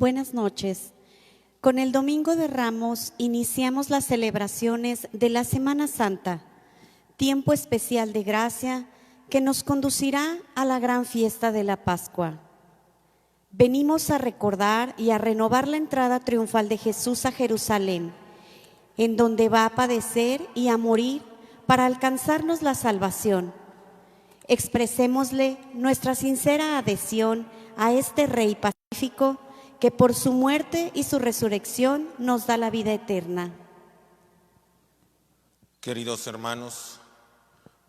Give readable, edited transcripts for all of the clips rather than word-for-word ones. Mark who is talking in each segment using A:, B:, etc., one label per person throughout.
A: Buenas noches. Con el Domingo de Ramos iniciamos las celebraciones de la Semana Santa, tiempo especial de gracia que nos conducirá a la gran fiesta de la Pascua. Venimos a recordar y a renovar la entrada triunfal de Jesús a Jerusalén, en donde va a padecer y a morir para alcanzarnos la salvación. Expresémosle nuestra sincera adhesión a este Rey pacífico que por su muerte y su resurrección nos da la vida eterna.
B: Queridos hermanos,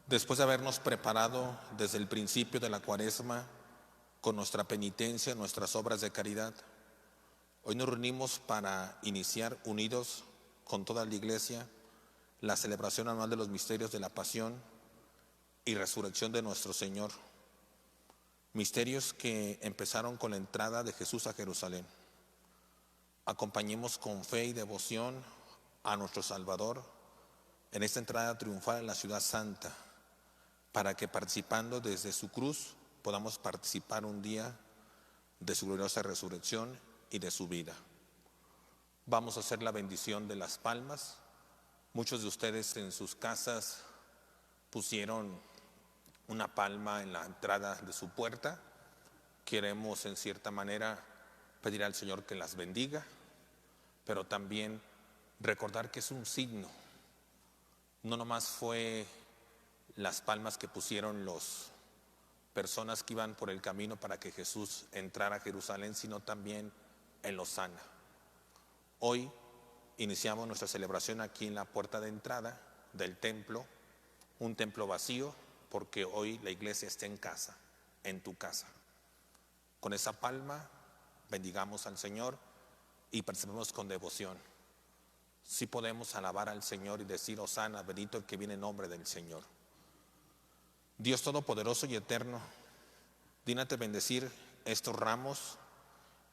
B: después de habernos preparado desde el principio de la Cuaresma con nuestra penitencia, nuestras obras de caridad, hoy nos reunimos para iniciar unidos con toda la Iglesia la celebración anual de los misterios de la Pasión y Resurrección de nuestro Señor. Misterios que empezaron con la entrada de Jesús a Jerusalén. Acompañemos con fe y devoción a nuestro Salvador en esta entrada triunfal en la ciudad santa, para que participando desde su cruz podamos participar un día de su gloriosa resurrección y de su vida. Vamos a hacer la bendición de las palmas. Muchos de ustedes en sus casas pusieron una palma en la entrada de su puerta. Queremos en cierta manera pedir al Señor que las bendiga, pero también recordar que es un signo. No nomás fue las palmas que pusieron las personas que iban por el camino para que Jesús entrara a Jerusalén, sino también en Osana. Hoy iniciamos nuestra celebración aquí en la puerta de entrada del templo, un templo vacío, porque hoy la iglesia está en casa, en tu casa. Con esa palma bendigamos al Señor y participemos con devoción. Sí podemos alabar al Señor y decir: Hosana, bendito el que viene en nombre del Señor. Dios Todopoderoso y Eterno, dígnate bendecir estos ramos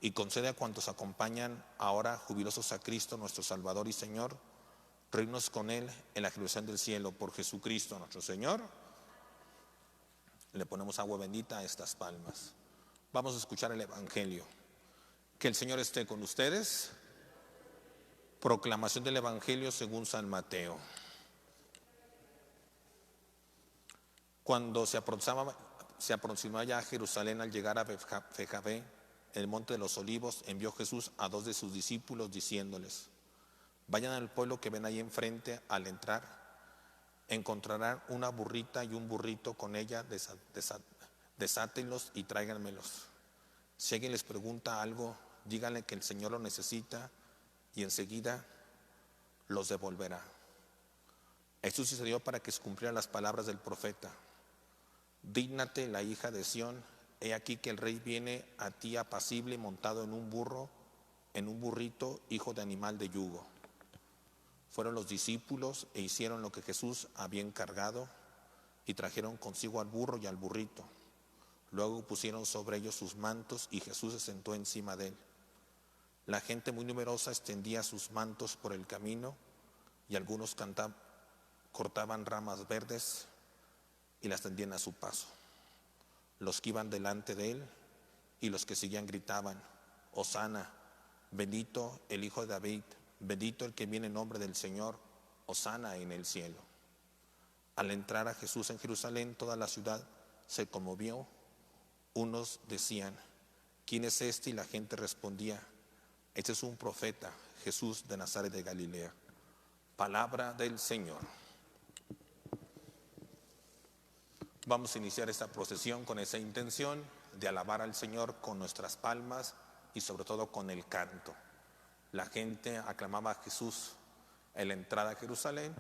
B: y concede a cuantos acompañan ahora jubilosos a Cristo nuestro Salvador y Señor, reírnos con Él en la Jerusalén del cielo por Jesucristo nuestro Señor. Le ponemos agua bendita a estas palmas. Vamos a escuchar el Evangelio. Que el Señor esté con ustedes. Proclamación del Evangelio según San Mateo. Cuando se aproximaba ya a Jerusalén, al llegar a Befjabé, el monte de los olivos, envió Jesús a 2 de sus discípulos diciéndoles: vayan al pueblo que ven ahí enfrente. Al entrar encontrarán una burrita y un burrito con ella, desátenlos y tráiganmelos. Si alguien les pregunta algo, díganle que el Señor lo necesita y enseguida los devolverá. Esto sucedió para que se cumplieran las palabras del profeta: dígnate, la hija de Sión, he aquí que el rey viene a ti apacible, montado en un burrito, hijo de animal de yugo. Fueron los discípulos e hicieron lo que Jesús había encargado y trajeron consigo al burro y al burrito. Luego pusieron sobre ellos sus mantos y Jesús se sentó encima de él. La gente muy numerosa extendía sus mantos por el camino y algunos cortaban ramas verdes y las tendían a su paso. Los que iban delante de él y los que seguían gritaban: Hosana, bendito el Hijo de David, bendito el que viene en nombre del Señor, Hosana en el cielo. Al entrar a Jesús en Jerusalén, toda la ciudad se conmovió. Unos decían: ¿quién es este? Y la gente respondía: este es un profeta, Jesús de Nazaret de Galilea. Palabra del Señor. Vamos a iniciar esta procesión con esa intención de alabar al Señor con nuestras palmas y sobre todo con el canto. La gente aclamaba a Jesús en la entrada a Jerusalén.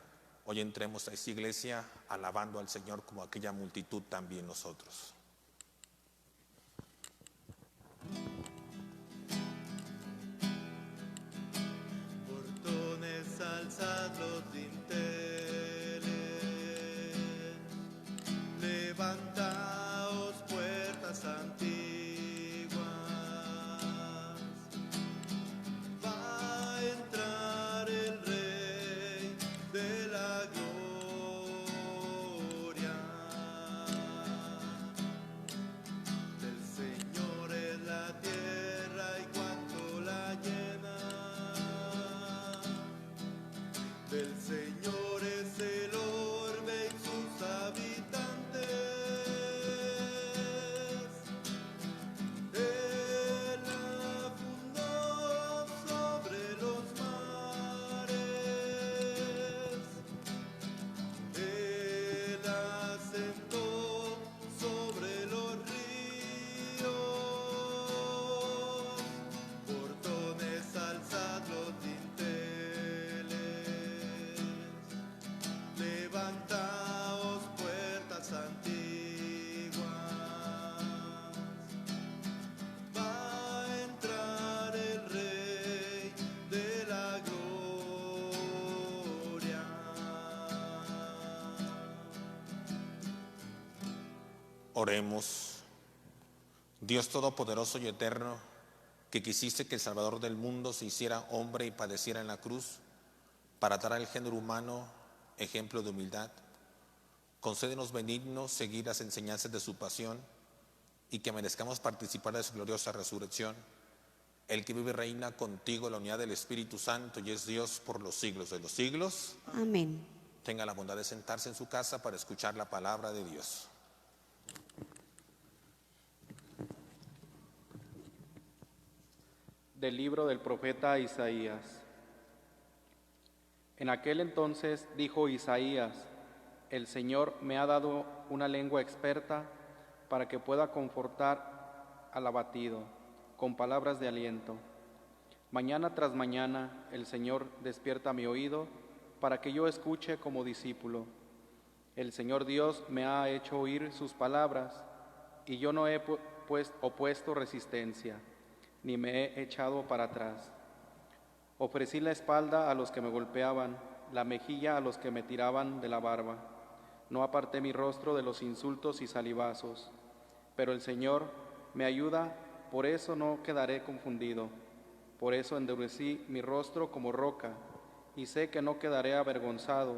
B: Hoy entremos a esta iglesia alabando al Señor como aquella multitud también nosotros.
C: Portones alzados dinteles, levantaos puertas antiguas, va a entrar el Rey de la gloria. Del Señor es la tierra y cuanto
B: Oremos. Dios Todopoderoso y Eterno, que quisiste que el Salvador del mundo se hiciera hombre y padeciera en la cruz, para dar al género humano ejemplo de humildad, concédenos benignos seguir las enseñanzas de su pasión y que merezcamos participar de su gloriosa resurrección. El que vive y reina contigo en la unidad del Espíritu Santo y es Dios por los siglos de los siglos.
A: Amén.
B: Tenga la bondad de sentarse en su casa para escuchar la palabra de Dios.
D: Del libro del profeta Isaías. En aquel entonces dijo Isaías: el Señor me ha dado una lengua experta para que pueda confortar al abatido con palabras de aliento. Mañana tras mañana el Señor despierta mi oído para que yo escuche como discípulo. El Señor Dios me ha hecho oír sus palabras y yo no he opuesto resistencia, ni me he echado para atrás. Ofrecí la espalda a los que me golpeaban, la mejilla a los que me tiraban de la barba. No aparté mi rostro de los insultos y salivazos. Pero el Señor me ayuda, por eso no quedaré confundido. Por eso endurecí mi rostro como roca, y sé que no quedaré avergonzado.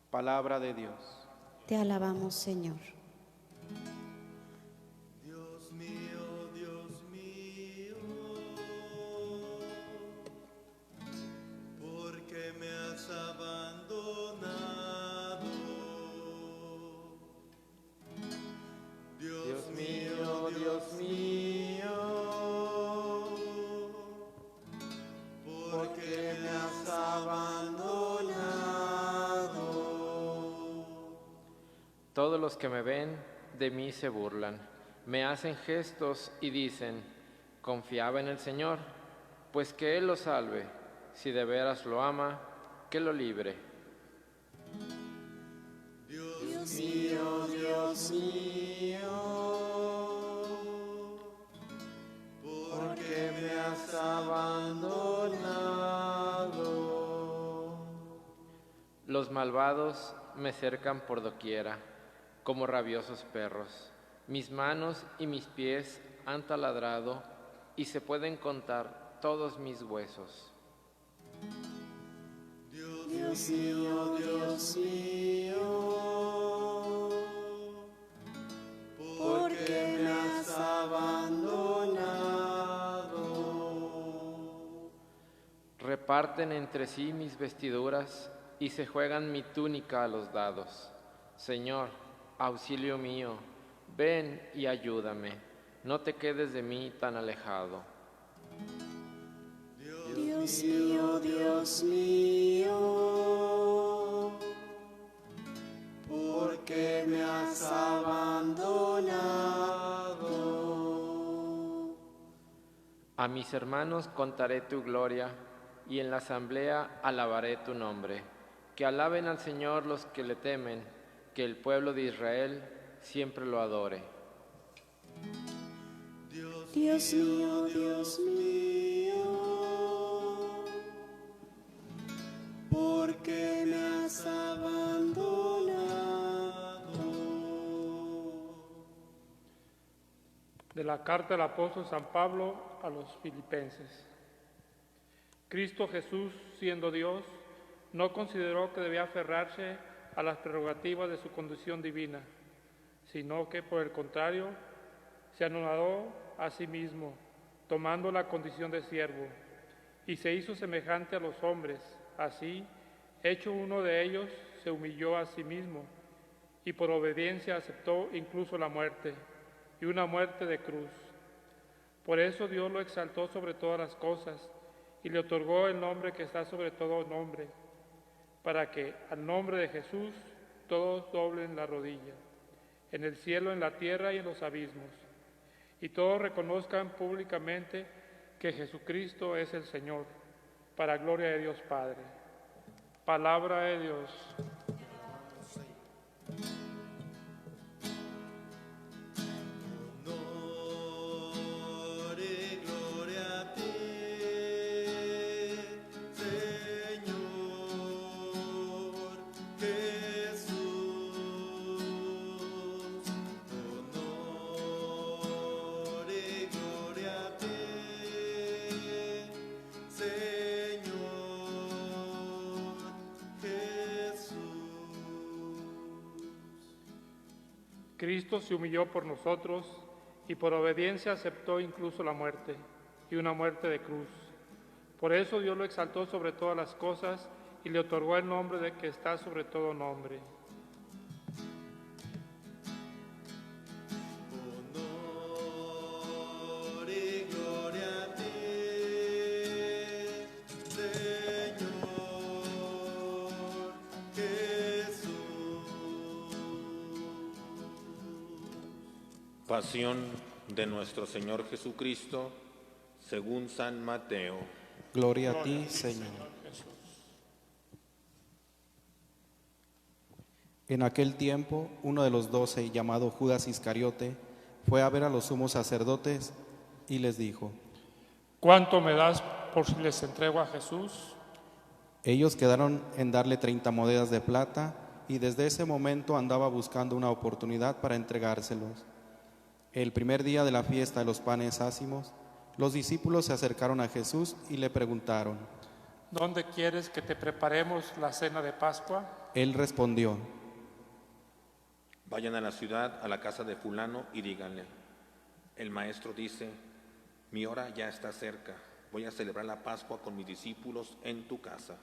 D: Palabra de Dios.
A: Te alabamos, Señor.
C: Dios mío, ¿por qué me has abandonado? Dios mío, ¿por qué me has abandonado?
E: Todos los que me ven de mí se burlan, me hacen gestos y dicen: confiaba en el Señor, pues que Él lo salve, si de veras lo ama, que lo libre.
C: Dios mío, ¿por qué me has abandonado?
E: Los malvados me cercan por doquiera, como rabiosos perros. Mis manos y mis pies han taladrado, y se pueden contar todos mis huesos.
C: Dios mío, ¿por qué me has abandonado?
E: Reparten entre sí mis vestiduras y se juegan mi túnica a los dados. Señor, auxilio mío, ven y ayúdame, no te quedes de mí tan alejado.
A: Dios mío,
C: ¿por qué me has abandonado?
E: A mis hermanos contaré tu gloria, y en la asamblea alabaré tu nombre. Que alaben al Señor los que le temen, que el pueblo de Israel siempre lo adore.
A: Dios mío,
C: ¿por qué me has abandonado?
F: De la carta del apóstol San Pablo a los Filipenses. Cristo Jesús, siendo Dios, no consideró que debía aferrarse a las prerrogativas de su condición divina, sino que, por el contrario, se anonadó a sí mismo, tomando la condición de siervo, y se hizo semejante a los hombres. Así, hecho uno de ellos, se humilló a sí mismo, y por obediencia aceptó incluso la muerte, y una muerte de cruz. Por eso Dios lo exaltó sobre todas las cosas, y le otorgó el nombre que está sobre todo nombre, para que al nombre de Jesús todos doblen la rodilla, en el cielo, en la tierra y en los abismos, y todos reconozcan públicamente que Jesucristo es el Señor, para gloria de Dios Padre. Palabra de Dios.
C: Honor y gloria a ti, Señor Jesús.
F: Cristo se humilló por nosotros y por obediencia aceptó incluso la muerte, y una muerte de cruz. Por eso Dios lo exaltó sobre todas las cosas y le otorgó el nombre de que está sobre todo nombre.
C: Honor y gloria a ti, Señor Jesús.
B: Pasión de nuestro Señor Jesucristo, según San Mateo.
G: Gloria a ti, Señor. En aquel tiempo, uno de los 12, llamado Judas Iscariote, fue a ver a los sumos sacerdotes y les dijo:
F: ¿Cuánto me das por si les entrego a Jesús?
G: Ellos quedaron en darle 30 monedas de plata, y desde ese momento andaba buscando una oportunidad para entregárselos. El primer día de la fiesta de los panes ácimos, los discípulos se acercaron a Jesús y le preguntaron.
F: ¿Dónde quieres que te preparemos la cena de Pascua?
G: Él respondió:
B: Vayan a la ciudad, a la casa de fulano, y díganle: el maestro dice, mi hora ya está cerca, voy a celebrar la Pascua con mis discípulos en tu casa.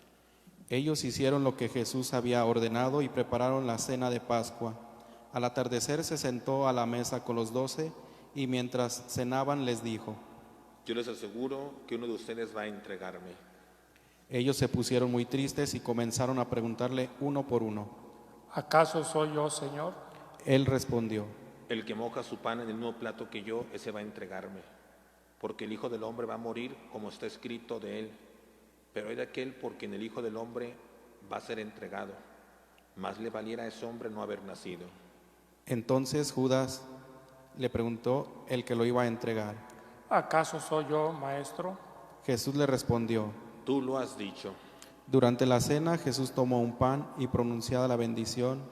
G: Ellos hicieron lo que Jesús había ordenado y prepararon la cena de Pascua. Al atardecer se sentó a la mesa con los 12 y mientras cenaban les dijo:
B: Yo les aseguro que uno de ustedes va a entregarme.
G: Ellos se pusieron muy tristes y comenzaron a preguntarle uno por uno.
F: ¿Acaso soy yo, Señor?
G: Él respondió:
B: El que moja su pan en el mismo plato que yo, ese va a entregarme. Porque el Hijo del Hombre va a morir como está escrito de él. Pero hay de aquel por quien el Hijo del Hombre va a ser entregado. Más le valiera a ese hombre no haber nacido.
G: Entonces Judas le preguntó el que lo iba a entregar.
F: ¿Acaso soy yo, Maestro?
G: Jesús le respondió:
B: Tú lo has dicho.
G: Durante la cena Jesús tomó un pan y pronunciada la bendición,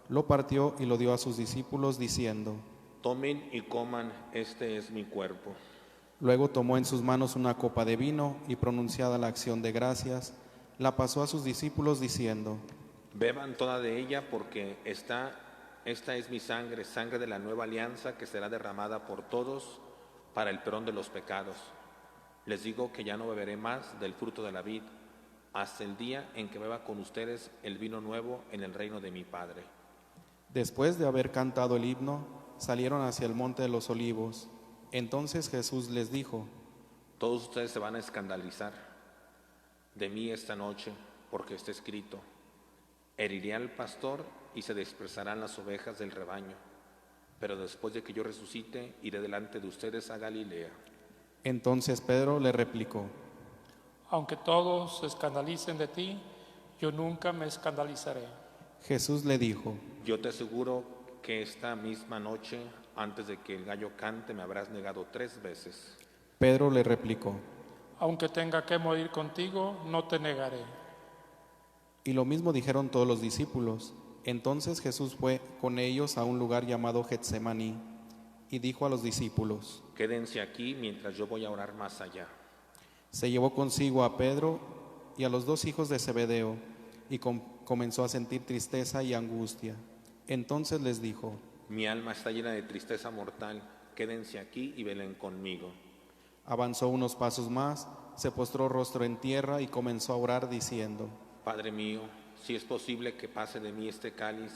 G: lo partió y lo dio a sus discípulos diciendo:
B: Tomen y coman, este es mi cuerpo.
G: Luego tomó en sus manos una copa de vino y pronunciada la acción de gracias, la pasó a sus discípulos diciendo:
B: Beban toda de ella porque esta es mi sangre, sangre de la nueva alianza que será derramada por todos para el perdón de los pecados. Les digo que ya no beberé más del fruto de la vid hasta el día en que beba con ustedes el vino nuevo en el reino de mi Padre.
G: Después de haber cantado el himno, salieron hacia el monte de los olivos. Entonces Jesús les dijo:
B: Todos ustedes se van a escandalizar de mí esta noche, porque está escrito: heriré al pastor y se dispersarán las ovejas del rebaño. Pero después de que yo resucite, iré delante de ustedes a Galilea.
G: Entonces Pedro le replicó:
F: Aunque todos se escandalicen de ti, yo nunca me escandalizaré.
G: Jesús le dijo:
B: Yo te aseguro que esta misma noche, antes de que el gallo cante, me habrás negado 3 veces.
G: Pedro le replicó:
F: Aunque tenga que morir contigo, no te negaré.
G: Y lo mismo dijeron todos los discípulos. Entonces Jesús fue con ellos a un lugar llamado Getsemaní y dijo a los discípulos:
B: Quédense aquí mientras yo voy a orar más allá.
G: Se llevó consigo a Pedro y a los 2 hijos de Zebedeo y comenzó a sentir tristeza y angustia. Entonces les dijo:
B: Mi alma está llena de tristeza mortal, quédense aquí y velen conmigo.
G: Avanzó unos pasos más, se postró rostro en tierra y comenzó a orar diciendo:
B: Padre mío, si es posible que pase de mí este cáliz,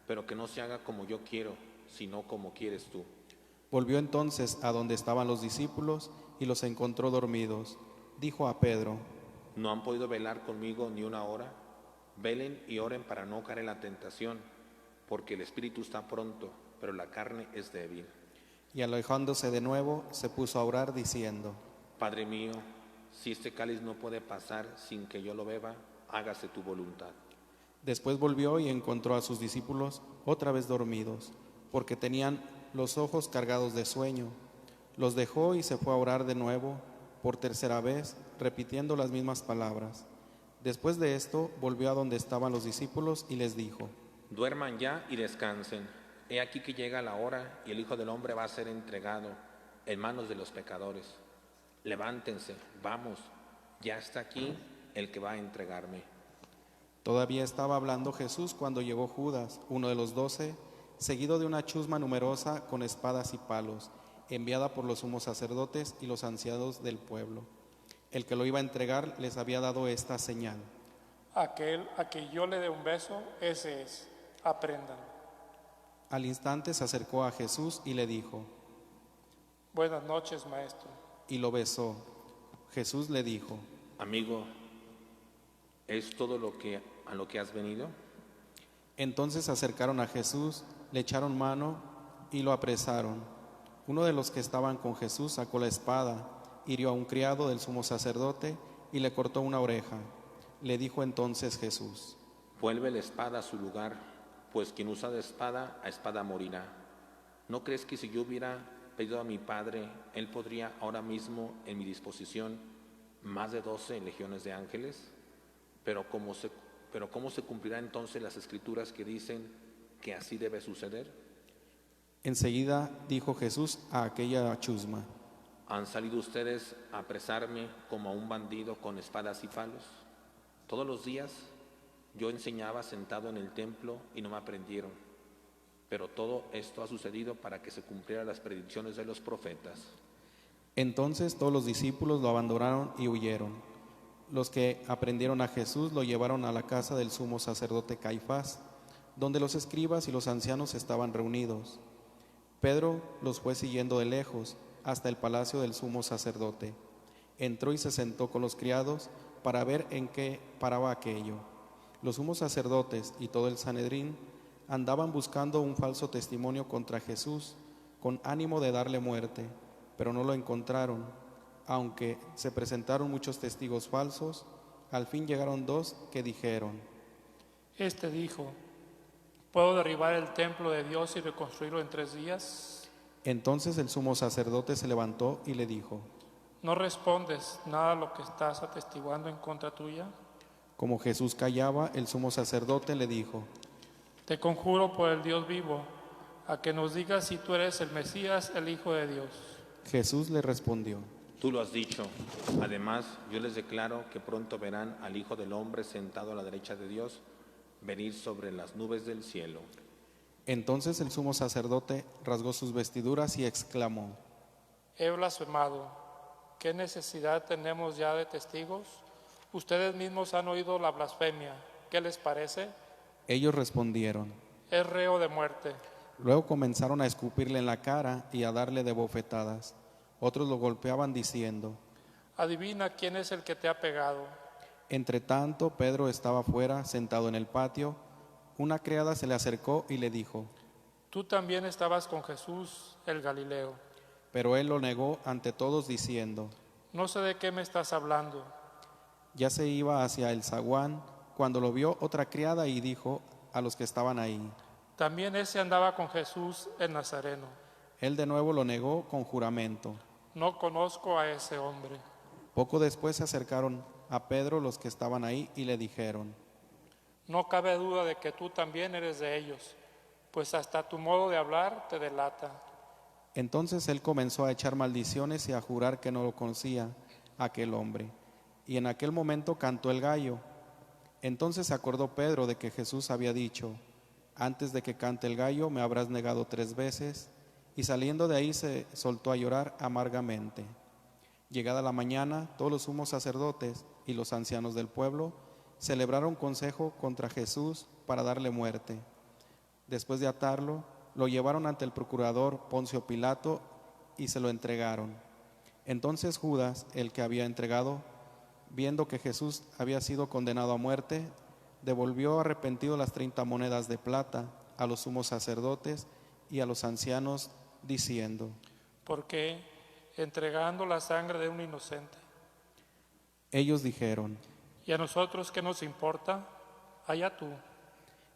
B: pero que no se haga como yo quiero, sino como quieres tú.
G: Volvió entonces a donde estaban los discípulos y los encontró dormidos. Dijo a Pedro:
B: ¿No han podido velar conmigo ni una hora? Velen y oren para no caer en la tentación, porque el espíritu está pronto, pero la carne es débil.
G: Y alejándose de nuevo, se puso a orar diciendo:
B: Padre mío, si este cáliz no puede pasar sin que yo lo beba, hágase tu voluntad.
G: Después volvió y encontró a sus discípulos otra vez dormidos, porque tenían los ojos cargados de sueño. Los dejó y se fue a orar de nuevo, por tercera vez, repitiendo las mismas palabras. Después de esto, volvió a donde estaban los discípulos y les dijo:
B: Duerman ya y descansen. He aquí que llega la hora y el Hijo del Hombre va a ser entregado en manos de los pecadores. Levántense, vamos, ya está aquí el que va a entregarme.
G: Todavía estaba hablando Jesús cuando llegó Judas, uno de los 12, seguido de una chusma numerosa con espadas y palos, enviada por los sumos sacerdotes y los ancianos del pueblo. El que lo iba a entregar les había dado esta señal.
F: Aquel a que yo le dé un beso, ese es. Aprendan.
G: Al instante se acercó a Jesús y le dijo,
F: Buenas noches, maestro.
G: y lo besó. Jesús le dijo,
B: Amigo, ¿es todo a lo que has venido?
G: entonces se acercaron a Jesús, le echaron mano y lo apresaron. Uno de los que estaban con Jesús sacó la espada, hirió a un criado del sumo sacerdote y le cortó una oreja. Le dijo entonces Jesús,
B: Vuelve la espada a su lugar, pues quien usa de espada, a espada morirá. ¿No crees que si yo hubiera pedido a mi Padre, Él podría ahora mismo en mi disposición más de 12 legiones de ángeles? Pero ¿cómo se cumplirá entonces las escrituras que dicen que así debe suceder?
G: enseguida dijo Jesús a aquella chusma,
B: ¿Han salido ustedes a apresarme como a un bandido con espadas y palos? Todos los días yo enseñaba sentado en el templo y no me aprendieron. Pero todo esto ha sucedido para que se cumplieran las predicciones de los profetas.
G: Entonces todos los discípulos lo abandonaron y huyeron. Los que aprendieron a Jesús lo llevaron a la casa del sumo sacerdote Caifás, donde los escribas y los ancianos estaban reunidos. Pedro los fue siguiendo de lejos hasta el palacio del sumo sacerdote. Entró y se sentó con los criados para ver en qué paraba aquello. Los sumos sacerdotes y todo el Sanedrín andaban buscando un falso testimonio contra Jesús, con ánimo de darle muerte, pero no lo encontraron. Aunque se presentaron muchos testigos falsos, al fin llegaron 2 que dijeron,
F: Este dijo, ¿puedo derribar el templo de Dios y reconstruirlo en 3 días?
G: Entonces el sumo sacerdote se levantó y le dijo,
F: ¿No respondes nada a lo que estás atestiguando en contra tuya?
G: como Jesús callaba, el sumo sacerdote le dijo,
F: Te conjuro por el Dios vivo, a que nos digas si tú eres el Mesías, el Hijo de Dios.
G: Jesús le respondió,
B: Tú lo has dicho. Además, yo les declaro que pronto verán al Hijo del Hombre sentado a la derecha de Dios, venir sobre las nubes del cielo.
G: entonces el sumo sacerdote rasgó sus vestiduras y exclamó,
F: He blasfemado. ¿Qué necesidad tenemos ya de testigos? Ustedes mismos han oído la blasfemia. ¿Qué les parece?
G: ellos respondieron.
F: Es reo de muerte.
G: Luego comenzaron a escupirle en la cara y a darle de bofetadas. Otros lo golpeaban diciendo,
F: Adivina quién es el que te ha pegado.
G: entre tanto Pedro estaba fuera, sentado en el patio. Una criada se le acercó y le dijo,
F: Tú también estabas con Jesús, el Galileo.
G: pero él lo negó ante todos diciendo,
F: No sé de qué me estás hablando.
G: ya se iba hacia el zaguán cuando lo vio otra criada y dijo a los que estaban ahí.
F: También ese andaba con Jesús el Nazareno.
G: Él de nuevo lo negó con juramento.
F: No conozco a ese hombre.
G: Poco después se acercaron a Pedro los que estaban ahí y le dijeron,
F: No cabe duda de que tú también eres de ellos, pues hasta tu modo de hablar te delata.
G: entonces él comenzó a echar maldiciones y a jurar que no lo conocía aquel hombre. Y en aquel momento cantó el gallo. Entonces se acordó Pedro de que Jesús había dicho, antes de que cante el gallo me habrás negado 3 veces, y saliendo de ahí se soltó a llorar amargamente. Llegada la mañana, todos los sumos sacerdotes y los ancianos del pueblo celebraron consejo contra Jesús para darle muerte. Después de atarlo, lo llevaron ante el procurador Poncio Pilato y se lo entregaron. Entonces Judas, el que había entregado, viendo que Jesús había sido condenado a muerte, devolvió arrepentido las 30 monedas de plata a los sumos sacerdotes y a los ancianos, diciendo,
F: Porque entregando la sangre de un inocente.
G: ellos dijeron,
F: ¿Y a nosotros qué nos importa? Allá tú.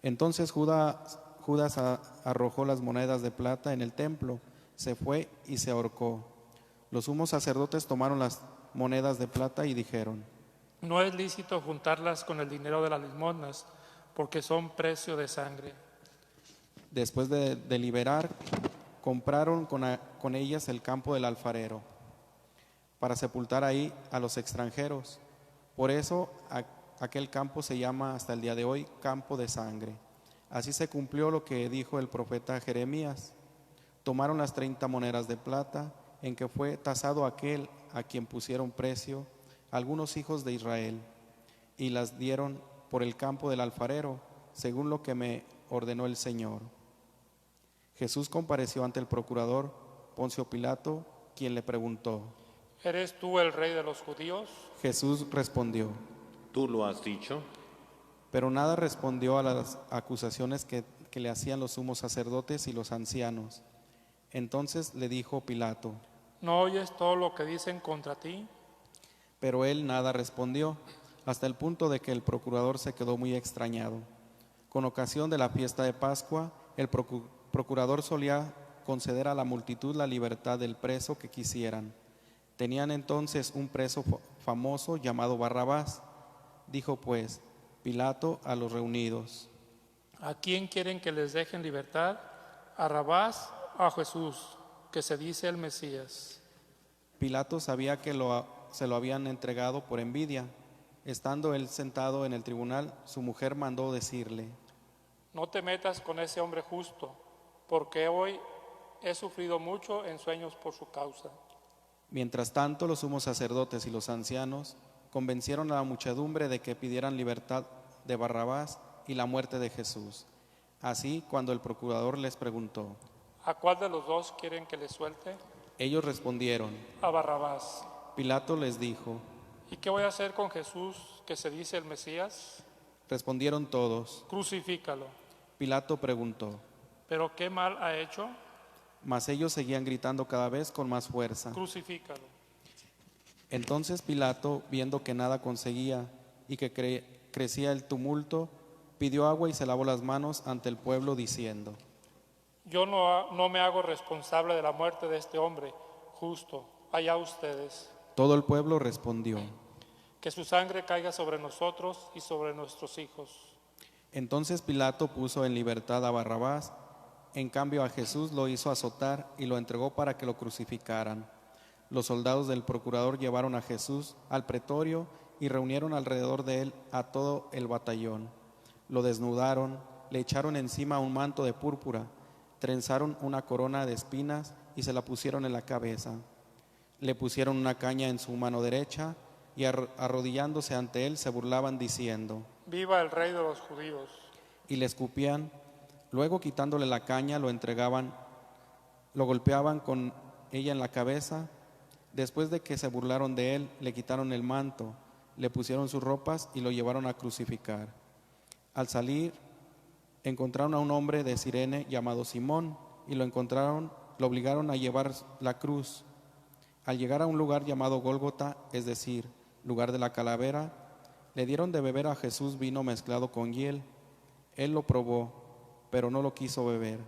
G: entonces Judas arrojó las monedas de plata en el templo, se fue y se ahorcó. Los sumos sacerdotes tomaron las monedas de plata y dijeron,
F: No es lícito juntarlas con el dinero de las limosnas, porque son precio de sangre.
G: después de deliberar, compraron con ellas el campo del alfarero, para sepultar ahí a los extranjeros. Por eso aquel campo se llama hasta el día de hoy Campo de Sangre. Así se cumplió lo que dijo el profeta Jeremías. Tomaron las 30 monedas de plata en que fue tasado aquel a quien pusieron precio algunos hijos de Israel, y las dieron por el campo del alfarero, según lo que me ordenó el Señor. Jesús compareció ante el procurador Poncio Pilato, quien le preguntó:
F: ¿Eres tú el rey de los judíos?
G: Jesús respondió:
B: ¿Tú lo has dicho?
G: Pero nada respondió a las acusaciones que le hacían los sumos sacerdotes y los ancianos. Entonces le dijo Pilato:
F: ¿No oyes todo lo que dicen contra ti?
G: Pero él nada respondió, hasta el punto de que el procurador se quedó muy extrañado. Con ocasión de la fiesta de Pascua, el procurador solía conceder a la multitud la libertad del preso que quisieran. Tenían entonces un preso famoso llamado Barrabás. Dijo pues Pilato a los reunidos:
F: ¿A quién quieren que les dejen libertad? ¿A Barrabás o a Jesús, que se dice el Mesías?
G: Pilato sabía que se lo habían entregado por envidia. Estando él sentado en el tribunal, su mujer mandó decirle:
F: No te metas con ese hombre justo, porque hoy he sufrido mucho en sueños por su causa.
G: Mientras tanto, los sumos sacerdotes y los ancianos convencieron a la muchedumbre de que pidieran libertad de Barrabás y la muerte de Jesús. Así, cuando el procurador les preguntó:
F: ¿A cuál de los dos quieren que les suelte?
G: Ellos respondieron:
F: A Barrabás.
G: Pilato les dijo:
F: ¿Y qué voy a hacer con Jesús, que se dice el Mesías?
G: Respondieron todos.
F: Crucifícalo.
G: Pilato preguntó,
F: ¿Pero qué mal ha hecho?
G: mas ellos seguían gritando cada vez con más fuerza.
F: Crucifícalo.
G: Entonces Pilato, viendo que nada conseguía y que crecía el tumulto, pidió agua y se lavó las manos ante el pueblo diciendo:
F: Yo no me hago responsable de la muerte de este hombre justo. Allá ustedes.
G: Todo el pueblo respondió.
F: Que su sangre caiga sobre nosotros y sobre nuestros hijos.
G: Entonces Pilato puso en libertad a Barrabás, en cambio a Jesús lo hizo azotar y lo entregó para que lo crucificaran. Los soldados del procurador llevaron a Jesús al pretorio y reunieron alrededor de él a todo el batallón. Lo desnudaron, le echaron encima un manto de púrpura, trenzaron una corona de espinas y se la pusieron en la cabeza. Le pusieron una caña en su mano derecha y arrodillándose ante él se burlaban diciendo:
F: ¡Viva el rey de los judíos!
G: Y le escupían. Luego, quitándole la caña, lo entregaban, lo golpeaban con ella en la cabeza. Después de que se burlaron de él, le quitaron el manto, le pusieron sus ropas y lo llevaron a crucificar. Al salir, encontraron a un hombre de Cirene llamado Simón y lo obligaron a llevar la cruz. Al llegar a un lugar llamado Gólgota, es decir, lugar de la calavera, le dieron de beber a Jesús vino mezclado con hiel. Él lo probó, pero no lo quiso beber.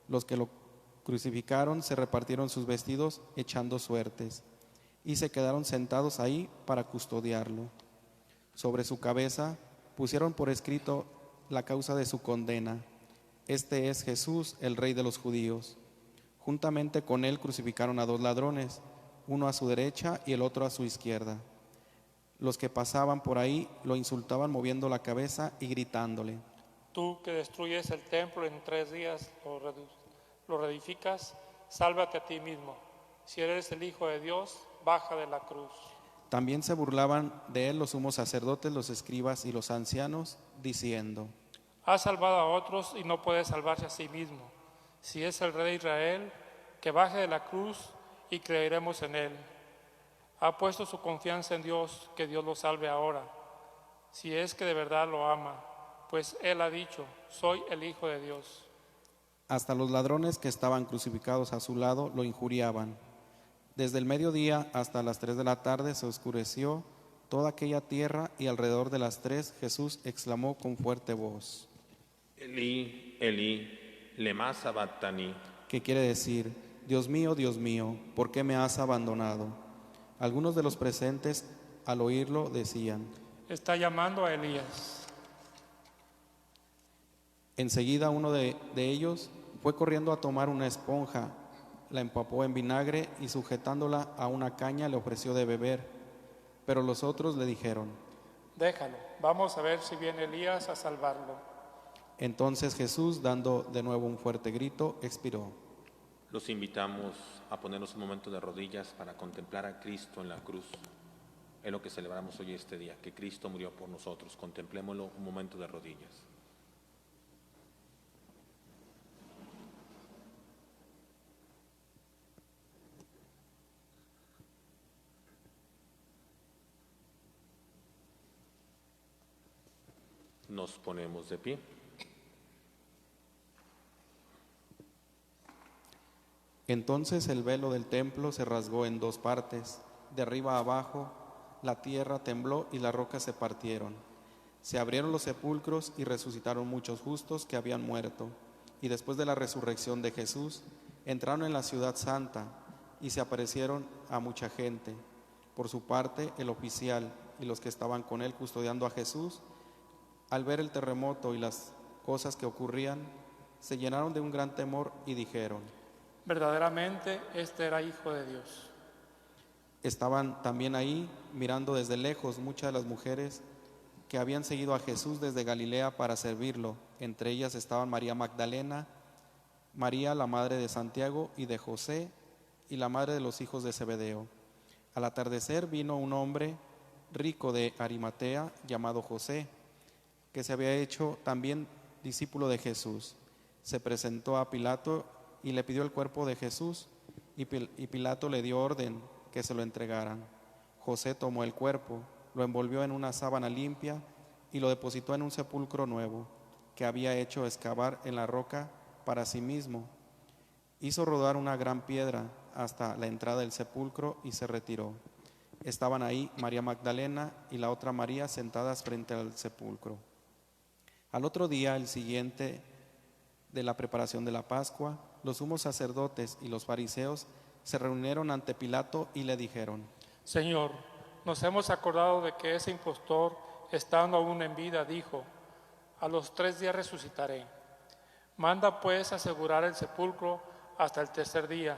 G: Los que lo crucificaron se repartieron sus vestidos echando suertes y se quedaron sentados ahí para custodiarlo. Sobre su cabeza pusieron por escrito la causa de su condena: Este es Jesús, el Rey de los judíos. Juntamente con él crucificaron a 2 ladrones, uno a su derecha y el otro a su izquierda. Los que pasaban por ahí lo insultaban moviendo la cabeza y gritándole:
F: Tú que destruyes el templo en 3 días, lo reedificas, sálvate a ti mismo. Si eres el Hijo de Dios, baja de la cruz.
G: También se burlaban de él los sumos sacerdotes, los escribas y los ancianos, diciendo:
F: Ha salvado a otros y no puede salvarse a sí mismo. Si es el Rey de Israel, que baje de la cruz y creeremos en él. Ha puesto su confianza en Dios, que Dios lo salve ahora, si es que de verdad lo ama, pues él ha dicho: soy el Hijo de Dios.
G: Hasta los ladrones que estaban crucificados a su lado lo injuriaban. Desde el mediodía hasta las 3 de la tarde se oscureció toda aquella tierra, y alrededor de las 3 Jesús exclamó con fuerte voz:
B: Elí, Elí, lema sabactani.
G: que quiere decir: Dios mío, ¿por qué me has abandonado? Algunos de los presentes, al oírlo, decían:
F: Está llamando a Elías.
G: Enseguida uno de ellos fue corriendo a tomar una esponja, la empapó en vinagre y sujetándola a una caña le ofreció de beber. Pero los otros le dijeron:
F: Déjalo, vamos a ver si viene Elías a salvarlo.
G: Entonces Jesús, dando de nuevo un fuerte grito, expiró.
B: Los invitamos a ponernos un momento de rodillas para contemplar a Cristo en la cruz. Es lo que celebramos hoy este día, que Cristo murió por nosotros. Contemplémoslo un momento de rodillas. Nos ponemos de pie.
G: Entonces el velo del templo se rasgó en dos partes, de arriba a abajo, la tierra tembló y las rocas se partieron. Se abrieron los sepulcros y resucitaron muchos justos que habían muerto. Y después de la resurrección de Jesús, entraron en la ciudad santa y se aparecieron a mucha gente. Por su parte, el oficial y los que estaban con él custodiando a Jesús, al ver el terremoto y las cosas que ocurrían, se llenaron de un gran temor y dijeron:
F: verdaderamente este era Hijo de Dios.
G: Estaban también ahí, mirando desde lejos, muchas de las mujeres que habían seguido a Jesús desde Galilea para servirlo. Entre ellas estaban María Magdalena, María, la madre de Santiago y de José, y la madre de los hijos de Zebedeo. Al atardecer vino un hombre rico de Arimatea, llamado José, que se había hecho también discípulo de Jesús. Se presentó a Pilato y le pidió el cuerpo de Jesús, y Pilato le dio orden que se lo entregaran. José tomó el cuerpo, lo envolvió en una sábana limpia y lo depositó en un sepulcro nuevo, que había hecho excavar en la roca para sí mismo. Hizo rodar una gran piedra hasta la entrada del sepulcro y se retiró. Estaban ahí María Magdalena y la otra María sentadas frente al sepulcro. Al otro día, el siguiente de la preparación de la Pascua, los sumos sacerdotes y los fariseos se reunieron ante Pilato y le dijeron:
F: Señor, nos hemos acordado de que ese impostor, estando aún en vida, dijo: a los 3 días resucitaré. Manda pues asegurar el sepulcro hasta el tercer día,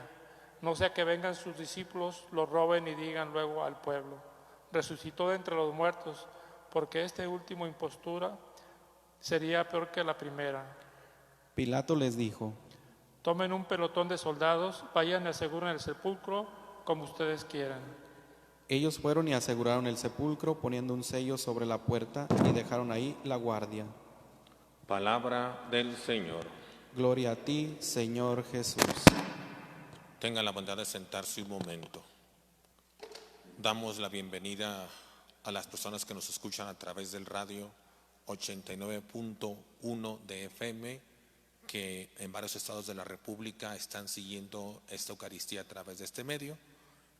F: no sea que vengan sus discípulos, lo roben y digan luego al pueblo: resucitó de entre los muertos, porque esta última impostura sería peor que la primera.
G: Pilato les dijo:
F: tomen un pelotón de soldados, vayan y aseguren el sepulcro como ustedes quieran.
G: Ellos fueron y aseguraron el sepulcro, poniendo un sello sobre la puerta, y dejaron ahí la guardia.
B: Palabra del Señor.
G: Gloria a ti, Señor Jesús.
B: Tengan la bondad de sentarse un momento. Damos la bienvenida a las personas que nos escuchan a través del radio 89.1 de FM, que en varios estados de la República están siguiendo esta Eucaristía a través de este medio.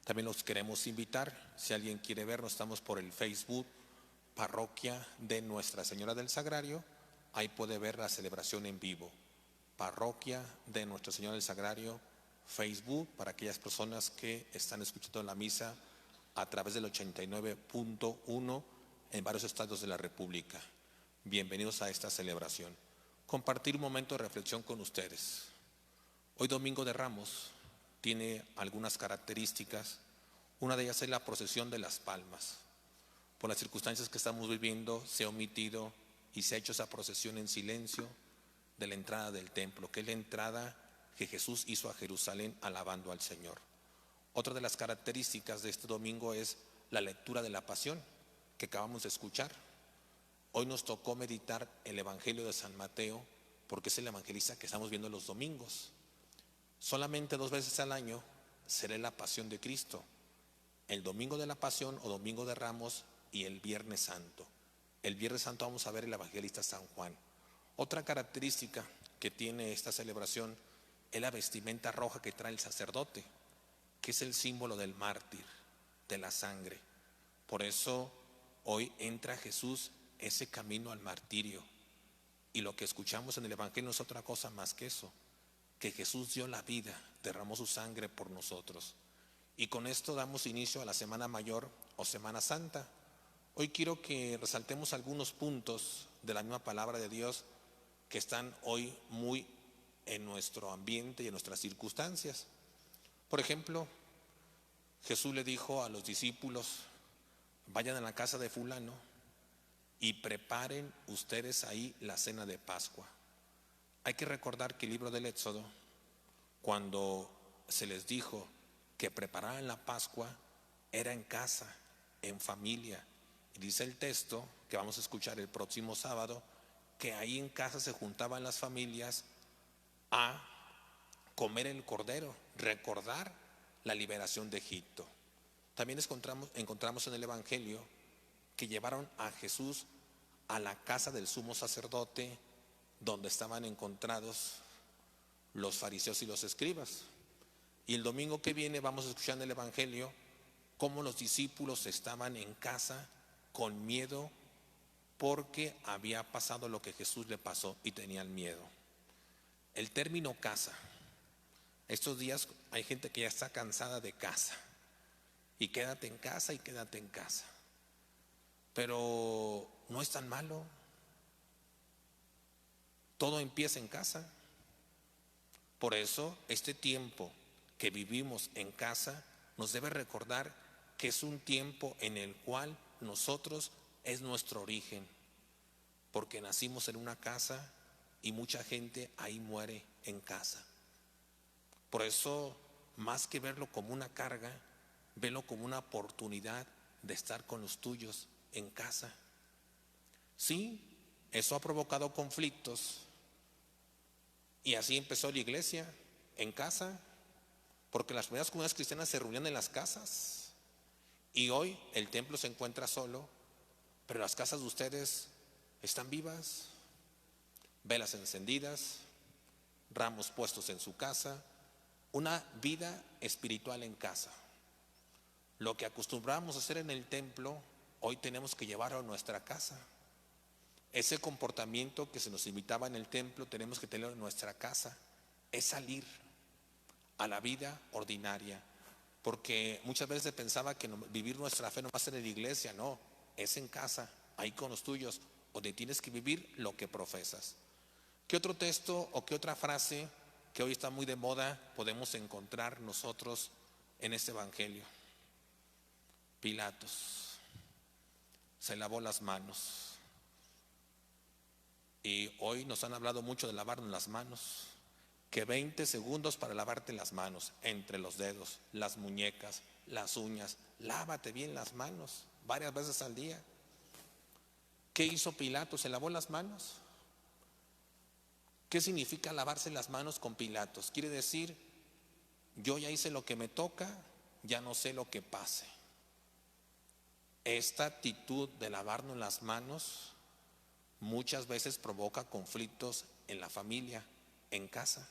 B: También los queremos invitar, si alguien quiere vernos, estamos por el Facebook Parroquia de Nuestra Señora del Sagrario. Ahí puede ver la celebración en vivo. Parroquia de Nuestra Señora del Sagrario, Facebook, para aquellas personas que están escuchando la misa a través del 89.1 en varios estados de la República. Bienvenidos a esta celebración. Compartir un momento de reflexión con ustedes. Hoy, Domingo de Ramos, tiene algunas características. Una de ellas es la procesión de las palmas. Por las circunstancias que estamos viviendo, se ha omitido y se ha hecho esa procesión en silencio de la entrada del templo, que es la entrada que Jesús hizo a Jerusalén alabando al Señor. Otra de las características de este domingo es la lectura de la Pasión que acabamos de escuchar. Hoy nos tocó meditar el Evangelio de San Mateo, porque es el evangelista que estamos viendo los domingos. Solamente 2 veces al año se lee la Pasión de Cristo: el Domingo de la Pasión o Domingo de Ramos y el Viernes Santo. El Viernes Santo vamos a ver el evangelista San Juan. Otra característica que tiene esta celebración es la vestimenta roja que trae el sacerdote, que es el símbolo del mártir, de la sangre. Por eso hoy entra Jesús ese camino al martirio, y lo que escuchamos en el evangelio no es otra cosa más que eso, que Jesús dio la vida, derramó su sangre por nosotros. Y con esto damos inicio a la Semana Mayor o Semana Santa. Hoy quiero que resaltemos algunos puntos de la misma palabra de Dios que están hoy muy en nuestro ambiente y en nuestras circunstancias. Por ejemplo, Jesús le dijo a los discípulos: vayan a la casa de fulano y preparen ustedes ahí la cena de Pascua. Hay que recordar que el libro del Éxodo, cuando se les dijo que prepararan la Pascua, era en casa, en familia. Y dice el texto, que vamos a escuchar el próximo sábado, que ahí en casa se juntaban las familias a comer el cordero, recordar la liberación de Egipto. También encontramos en el Evangelio que llevaron a Jesús a la casa del sumo sacerdote, donde estaban encontrados los fariseos y los escribas. Y el domingo que viene vamos a escuchar en el Evangelio cómo los discípulos estaban en casa con miedo porque había pasado lo que Jesús le pasó y tenían miedo. El término casa, estos días hay gente que ya está cansada de casa, y quédate en casa y quédate en casa, pero no es tan malo. Todo empieza en casa. Por eso este tiempo que vivimos en casa nos debe recordar que es un tiempo en el cual nosotros es nuestro origen, porque nacimos en una casa y mucha gente ahí muere en casa. Por eso, más que verlo como una carga, velo como una oportunidad de estar con los tuyos en casa. Sí, eso ha provocado conflictos, y así empezó la iglesia, en casa, porque las primeras comunidades cristianas se reunían en las casas, y hoy el templo se encuentra solo, pero las casas de ustedes están vivas, velas encendidas, ramos puestos en su casa, una vida espiritual en casa. Lo que acostumbramos a hacer en el templo, hoy tenemos que llevarlo a nuestra casa. Ese comportamiento que se nos invitaba en el templo, tenemos que tenerlo en nuestra casa. Es salir a la vida ordinaria, porque muchas veces pensaba que vivir nuestra fe no va a ser en la iglesia. No, es en casa, ahí con los tuyos, donde tienes que vivir lo que profesas. ¿Qué otro texto o qué otra frase que hoy está muy de moda podemos encontrar nosotros en este evangelio? Pilatos se lavó las manos. Y hoy nos han hablado mucho de lavarnos las manos, que 20 segundos para lavarte las manos, entre los dedos, las muñecas, las uñas. Lávate bien las manos varias veces al día. ¿Qué hizo Pilato? ¿Se lavó las manos? ¿Qué significa lavarse las manos con Pilatos? Quiere decir, yo ya hice lo que me toca, ya no sé lo que pase. Esta actitud de lavarnos las manos muchas veces provoca conflictos en la familia, en casa.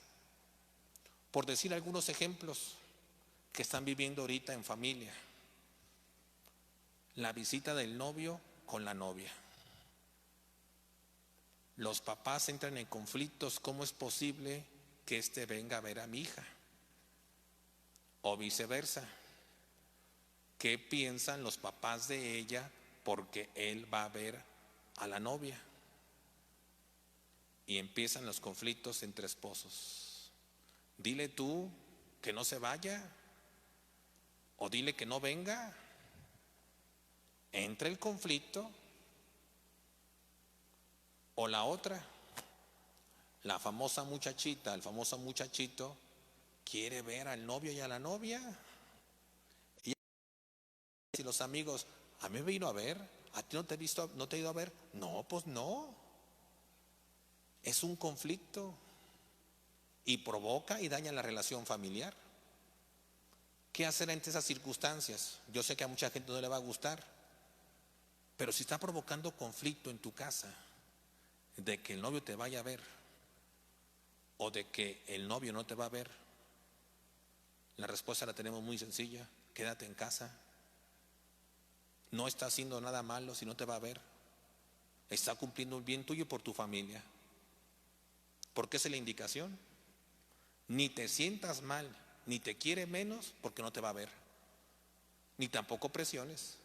B: Por decir algunos ejemplos que están viviendo ahorita en familia: la visita del novio con la novia. Los papás entran en conflictos. ¿Cómo es posible que éste venga a ver a mi hija? O viceversa. ¿Qué piensan los papás de ella porque él va a ver a la novia? Y empiezan los conflictos entre esposos. Dile tú que no se vaya, o dile que no venga. Entra el conflicto. O la otra, la famosa muchachita, el famoso muchachito quiere ver al novio y a la novia. Y los amigos: a mí me vino a ver, a ti no te he visto, no te he ido a ver. No, pues no. Es un conflicto y provoca y daña la relación familiar. ¿Qué hacer ante esas circunstancias? Yo sé que a mucha gente no le va a gustar, pero si está provocando conflicto en tu casa, de que el novio te vaya a ver o de que el novio no te va a ver, la respuesta la tenemos muy sencilla: quédate en casa. No está haciendo nada malo si no te va a ver. Está cumpliendo un bien tuyo por tu familia. Porque esa es la indicación. Ni te sientas mal, ni te quiere menos porque no te va a ver. Ni tampoco presiones,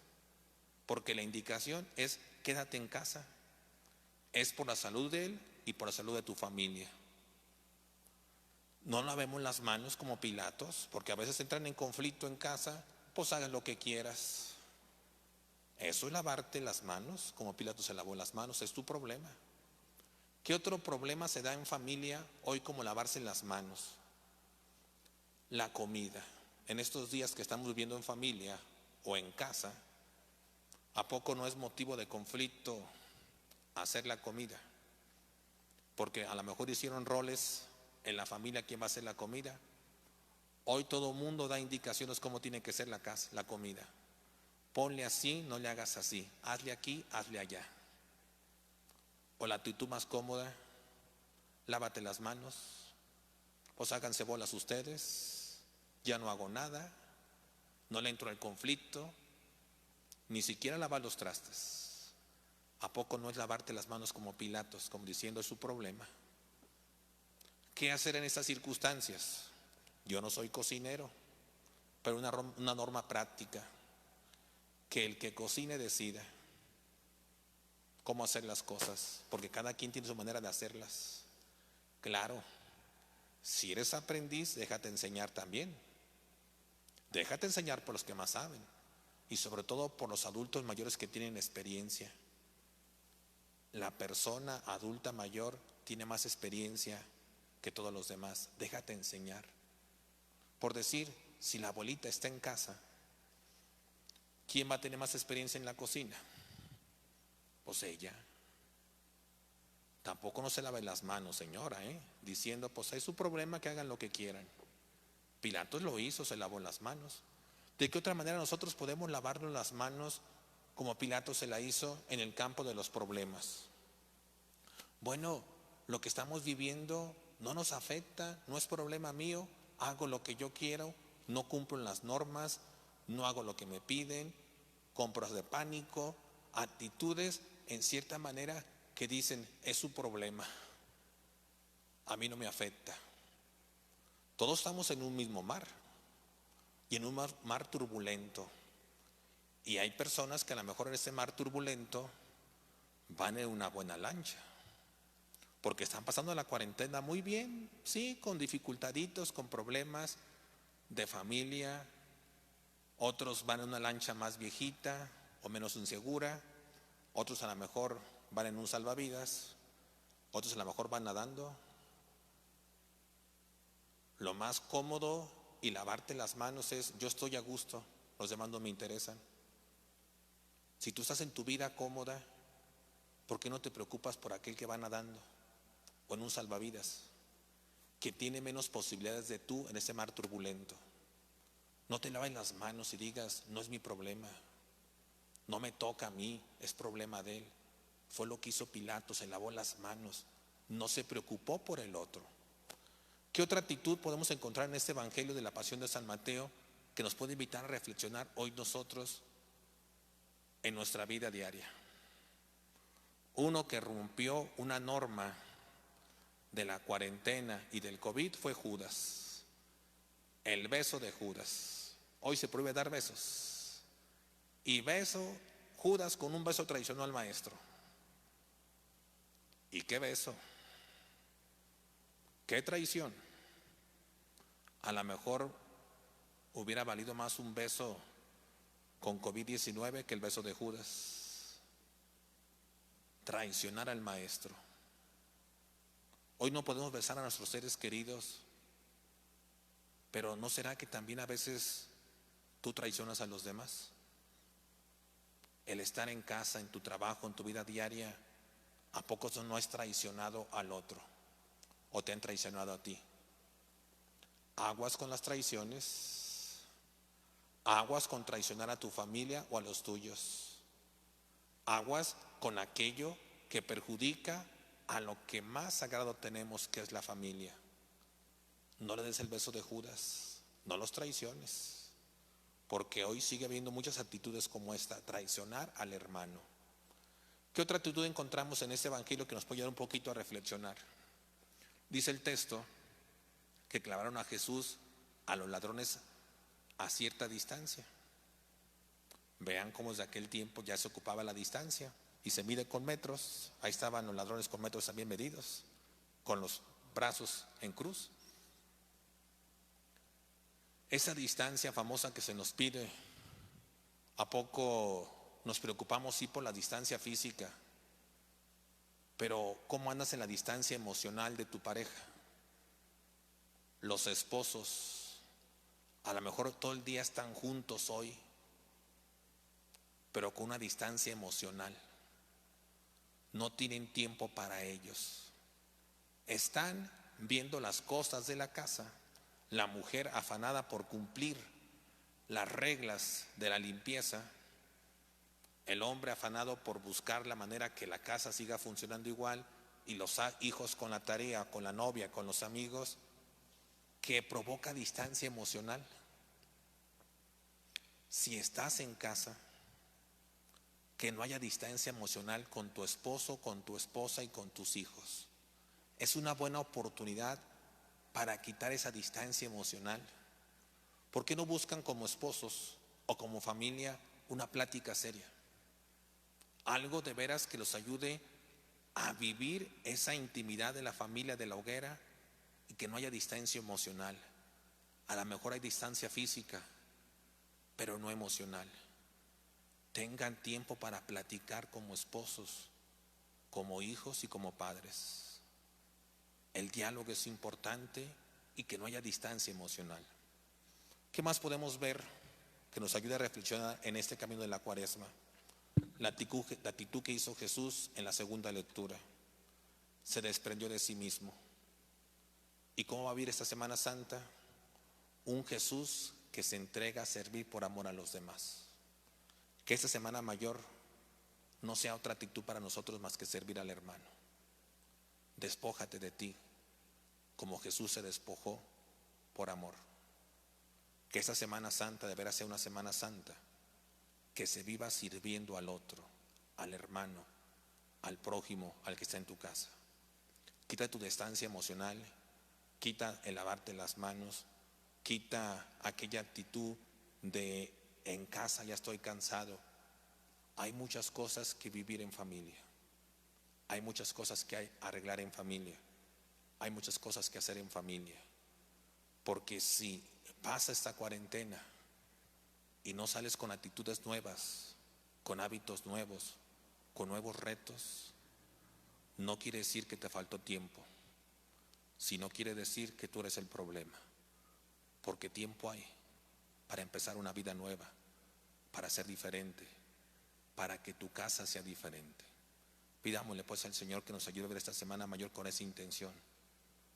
B: porque la indicación es: quédate en casa. Es por la salud de él y por la salud de tu familia. No lavemos las manos como Pilatos, porque a veces entran en conflicto en casa. Pues hagas lo que quieras. Eso es lavarte las manos como Pilato se lavó las manos. Es tu problema. ¿Qué otro problema se da en familia hoy como lavarse las manos? La comida. En estos días que estamos viviendo en familia o en casa, ¿a poco no es motivo de conflicto hacer la comida? Porque a lo mejor hicieron roles en la familia quién va a hacer la comida. Hoy todo el mundo da indicaciones cómo tiene que ser la casa, la comida. Ponle así, no le hagas así. Hazle aquí, hazle allá. O la actitud más cómoda, lávate las manos, pues háganse bolas ustedes, ya no hago nada, no le entro al conflicto, ni siquiera lavar los trastes. ¿A poco no es lavarte las manos como Pilatos, como diciendo es su problema? ¿Qué hacer en estas circunstancias? Yo no soy cocinero, pero una norma práctica, que el que cocine decida cómo hacer las cosas, porque cada quien tiene su manera de hacerlas. Claro, si eres aprendiz, déjate enseñar también. Déjate enseñar por los que más saben y sobre todo por los adultos mayores que tienen experiencia. La persona adulta mayor tiene más experiencia que todos los demás. Déjate enseñar. Por decir, si la abuelita está en casa, ¿quién va a tener más experiencia en la cocina? Pues ella. Tampoco no se lave las manos, señora, diciendo, pues es su problema, que hagan lo que quieran. Pilatos lo hizo, se lavó las manos. ¿De qué otra manera nosotros podemos lavarnos las manos como Pilatos se la hizo en el campo de los problemas? Bueno, lo que estamos viviendo no nos afecta, no es problema mío, hago lo que yo quiero, no cumplo las normas, no hago lo que me piden, compras de pánico, actitudes en cierta manera que dicen es su problema, a mí no me afecta. Todos estamos en un mismo mar y en un mar turbulento, y hay personas que a lo mejor en ese mar turbulento van en una buena lancha porque están pasando la cuarentena muy bien, sí, con dificultaditos, con problemas de familia. Otros van en una lancha más viejita o menos insegura, otros a lo mejor van en un salvavidas, otros a lo mejor van nadando. Lo más cómodo y lavarte las manos es yo estoy a gusto, los demás no me interesan. Si tú estás en tu vida cómoda, ¿por qué no te preocupas por aquel que va nadando o en un salvavidas, que tiene menos posibilidades de tú en ese mar turbulento? No te laves las manos y digas, no es mi problema, no me toca a mí, es problema de él. Fue lo que hizo Pilato, se lavó las manos, no se preocupó por el otro. ¿Qué otra actitud podemos encontrar en este Evangelio de la Pasión de San Mateo que nos puede invitar a reflexionar hoy nosotros en nuestra vida diaria? Uno que rompió una norma de la cuarentena y del COVID fue Judas, el beso de Judas. Hoy se prohíbe dar besos, y Judas con un beso traicionó al maestro. ¿Y qué beso? ¿Qué traición? A lo mejor hubiera valido más un beso con COVID-19 que el beso de Judas. Traicionar al maestro. Hoy no podemos besar a nuestros seres queridos, pero ¿no será que también a veces tú traicionas a los demás? El estar en casa, en tu trabajo, en tu vida diaria, ¿a poco no has traicionado al otro? ¿O te han traicionado a ti? Aguas con las traiciones, aguas con traicionar a tu familia o a los tuyos, aguas con aquello que perjudica a lo que más sagrado tenemos, que es la familia. No le des el beso de Judas, no los traiciones, porque hoy sigue habiendo muchas actitudes como esta, traicionar al hermano. ¿Qué otra actitud encontramos en este Evangelio que nos puede ayudar un poquito a reflexionar? Dice el texto que clavaron a Jesús a los ladrones a cierta distancia. Vean cómo desde aquel tiempo ya se ocupaba la distancia y se mide con metros. Ahí estaban los ladrones con metros también medidos, con los brazos en cruz. Esa distancia famosa que se nos pide, ¿a poco nos preocupamos sí por la distancia física? Pero ¿cómo andas en la distancia emocional de tu pareja? Los esposos, a lo mejor todo el día están juntos hoy, pero con una distancia emocional. No tienen tiempo para ellos. Están viendo las cosas de la casa. La mujer afanada por cumplir las reglas de la limpieza. El hombre afanado por buscar la manera que la casa siga funcionando igual, y los hijos con la tarea, con la novia, con los amigos, que provoca distancia emocional. Si estás en casa, que no haya distancia emocional con tu esposo, con tu esposa y con tus hijos. Es una buena oportunidad para quitar esa distancia emocional. ¿Por qué no buscan como esposos o como familia una plática seria? Algo de veras que los ayude a vivir esa intimidad de la familia, de la hoguera, y que no haya distancia emocional. A lo mejor hay distancia física, pero no emocional. Tengan tiempo para platicar como esposos, como hijos y como padres. El diálogo es importante y que no haya distancia emocional. ¿Qué más podemos ver que nos ayude a reflexionar en este camino de la Cuaresma? La actitud que hizo Jesús en la segunda lectura. Se desprendió de sí mismo. ¿Y cómo va a vivir esta Semana Santa? Un Jesús que se entrega a servir por amor a los demás. Que esta Semana Mayor no sea otra actitud para nosotros más que servir al hermano. Despójate de ti, como Jesús se despojó por amor. Que esta Semana Santa deberá ser una Semana Santa que se viva sirviendo al otro, al hermano, al prójimo, al que está en tu casa. Quita tu distancia emocional, quita el lavarte las manos, quita aquella actitud de en casa ya estoy cansado. Hay muchas cosas que vivir en familia. Hay muchas cosas que arreglar en familia. Hay muchas cosas que hacer en familia. Porque si pasa esta cuarentena y no sales con actitudes nuevas, con hábitos nuevos, con nuevos retos, no quiere decir que te faltó tiempo, sino quiere decir que tú eres el problema. Porque tiempo hay para empezar una vida nueva, para ser diferente, para que tu casa sea diferente. Pidámosle pues al Señor que nos ayude a ver esta Semana Mayor con esa intención,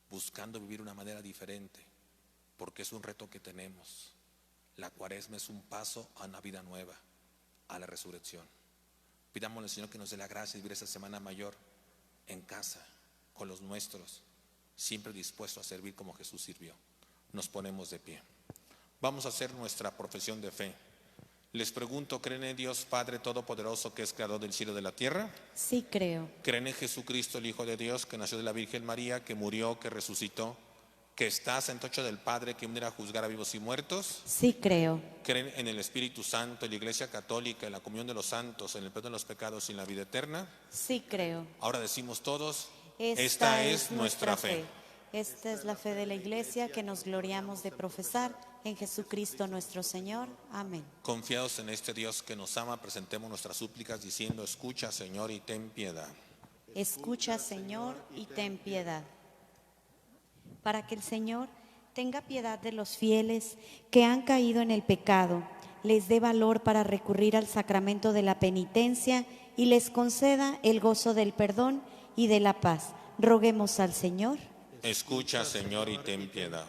B: buscando vivir una manera diferente, porque es un reto que tenemos. La Cuaresma es un paso a una vida nueva, a la resurrección. Pidámosle al Señor que nos dé la gracia de vivir esta Semana Mayor en casa, con los nuestros, siempre dispuestos a servir como Jesús sirvió. Nos ponemos de pie. Vamos a hacer nuestra profesión de fe. Les pregunto, ¿creen en Dios Padre Todopoderoso, que es creador del cielo y de la tierra?
A: Sí, creo.
B: ¿Creen en Jesucristo, el Hijo de Dios, que nació de la Virgen María, que murió, que resucitó, que está sentado del Padre, que viene a juzgar a vivos y muertos?
A: Sí, creo.
B: ¿Creen en el Espíritu Santo, en la Iglesia Católica, en la comunión de los santos, en el perdón de los pecados y en la vida eterna?
A: Sí, creo.
B: Ahora decimos todos,
A: Esta es nuestra fe. Esta es la fe de la Iglesia que nos gloriamos de profesar en Jesucristo nuestro Señor. Amén.
B: Confiados en este Dios que nos ama, presentemos nuestras súplicas diciendo: escucha, Señor, y ten piedad.
A: Escucha, Señor, y ten piedad. Para que el Señor tenga piedad de los fieles que han caído en el pecado, les dé valor para recurrir al sacramento de la penitencia y les conceda el gozo del perdón y de la paz. Roguemos al Señor.
B: Escucha, Señor, y ten piedad.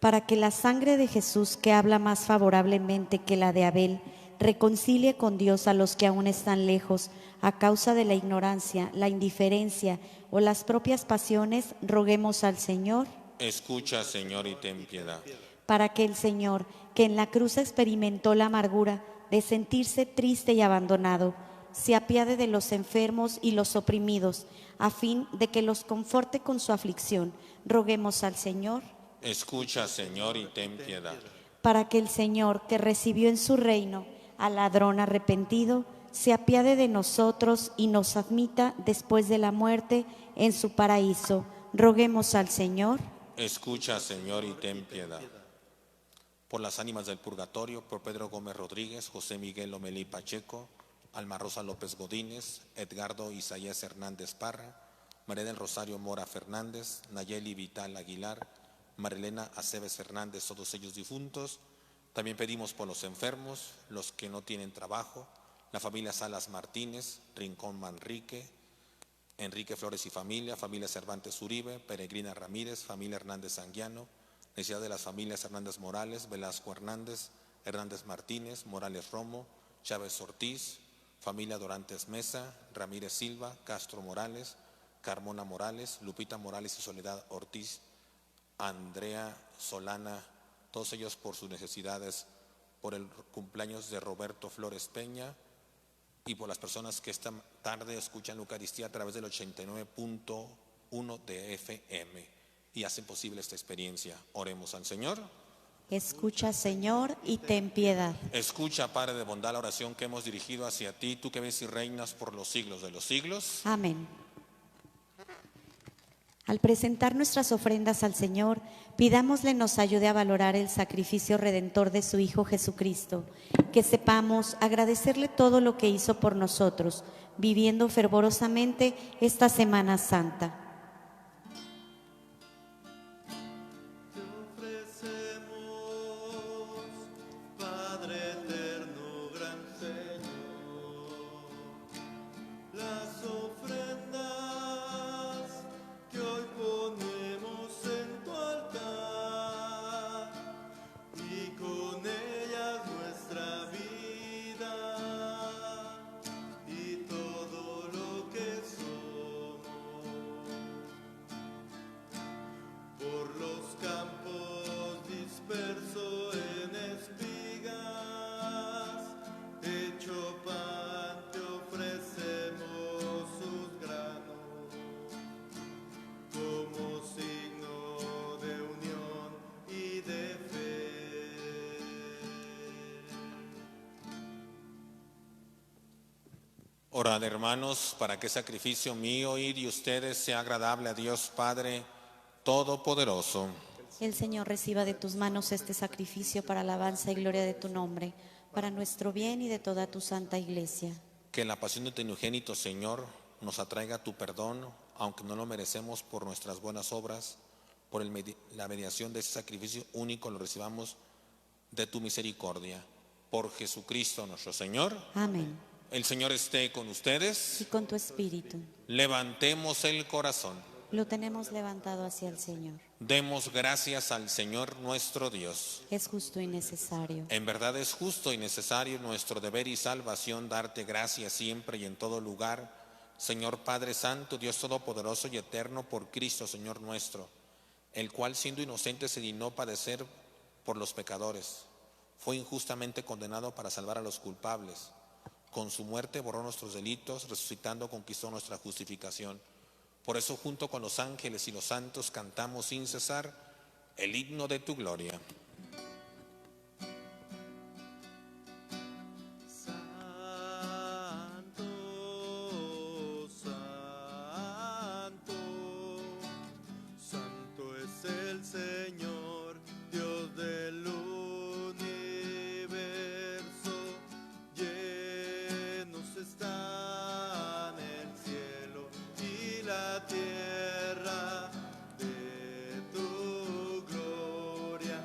A: Para que la sangre de Jesús, que habla más favorablemente que la de Abel, reconcilie con Dios a los que aún están lejos a causa de la ignorancia, la indiferencia o las propias pasiones, roguemos al Señor.
B: Escucha, Señor, y ten piedad.
A: Para que el Señor, que en la cruz experimentó la amargura de sentirse triste y abandonado, se apiade de los enfermos y los oprimidos, a fin de que los conforte con su aflicción, roguemos al Señor.
B: Escucha, Señor, y ten piedad.
A: Para que el Señor, que recibió en su reino al ladrón arrepentido, se apiade de nosotros y nos admita después de la muerte en su paraíso, roguemos al Señor.
B: Escucha, Señor, y ten piedad. Por las ánimas del purgatorio, por Pedro Gómez Rodríguez, José Miguel Lomelí Pacheco, Alma Rosa López Godínez, Edgardo Isaías Hernández Parra, María del Rosario Mora Fernández, Nayeli Vital Aguilar, Marilena Aceves Fernández, todos ellos difuntos. También pedimos por los enfermos, los que no tienen trabajo, la familia Salas Martínez, Rincón Manrique, Enrique Flores y familia, familia Cervantes Uribe, Peregrina Ramírez, familia Hernández Anguiano, necesidad de las familias Hernández Morales, Velasco Hernández, Hernández Martínez, Morales Romo, Chávez Ortiz, familia Dorantes Mesa, Ramírez Silva, Castro Morales, Carmona Morales, Lupita Morales y Soledad Ortiz, Andrea Solana, todos ellos por sus necesidades, por el cumpleaños de Roberto Flores Peña y por las personas que esta tarde escuchan la Eucaristía a través del 89.1 de FM y hacen posible esta experiencia. Oremos al Señor.
A: Escucha, Señor, y ten piedad.
B: Escucha, Padre de bondad, la oración que hemos dirigido hacia ti, tú que ves y reinas por los siglos de los siglos.
A: Amén. Al presentar nuestras ofrendas al Señor, pidámosle nos ayude a valorar el sacrificio redentor de su Hijo Jesucristo, que sepamos agradecerle todo lo que hizo por nosotros, viviendo fervorosamente esta Semana Santa.
C: Te ofrecemos, Padre eterno, gran Señor, las ofrendas que hoy ponemos en tu altar y con ellas nuestra vida y todo lo que somos. Por los campos disperso en espigas, hecho pan te ofrecemos sus granos, como signo de unión y de fe.
B: Orad, hermanos, para que el sacrificio mío y de ustedes sea agradable a Dios Padre Todopoderoso.
A: El Señor reciba de tus manos este sacrificio para alabanza y gloria de tu nombre, para nuestro bien y de toda tu santa Iglesia.
B: Que la pasión de tu unigénito Señor nos atraiga a tu perdón, aunque no lo merecemos por nuestras buenas obras, por la mediación de ese sacrificio único lo recibamos de tu misericordia. Por Jesucristo nuestro Señor.
A: Amén.
B: El Señor esté con ustedes.
A: Y con tu espíritu.
B: Levantemos el corazón.
A: Lo tenemos levantado hacia el Señor.
B: Demos gracias al Señor nuestro Dios.
A: Es justo y necesario.
B: En verdad es justo y necesario nuestro deber y salvación darte gracias siempre y en todo lugar, Señor Padre Santo, Dios Todopoderoso y Eterno, por Cristo, Señor nuestro, el cual siendo inocente se dignó padecer por los pecadores. Fue injustamente condenado para salvar a los culpables. Con su muerte borró nuestros delitos, resucitando conquistó nuestra justificación. Por eso junto con los ángeles y los santos cantamos sin cesar el himno de tu gloria.
C: Santo, santo, santo es el Señor, Dios del universo. Llenos están el cielo y la tierra de tu gloria,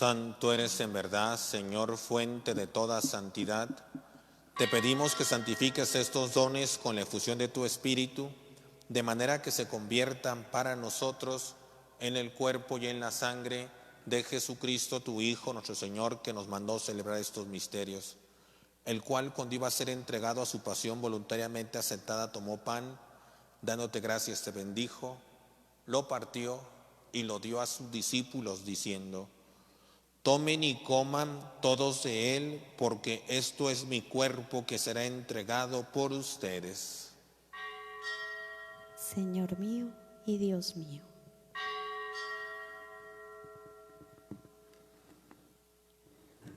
B: Santo eres en verdad, Señor, fuente de toda santidad. Te pedimos que santifiques estos dones con la efusión de tu Espíritu, de manera que se conviertan para nosotros en el cuerpo y en la sangre de Jesucristo, tu Hijo, nuestro Señor, que nos mandó celebrar estos misterios, el cual, cuando iba a ser entregado a su pasión voluntariamente aceptada, tomó pan, dándote gracias, te bendijo, lo partió y lo dio a sus discípulos, diciendo: tomen y coman todos de él, porque esto es mi cuerpo que será entregado por ustedes.
A: Señor mío y Dios mío.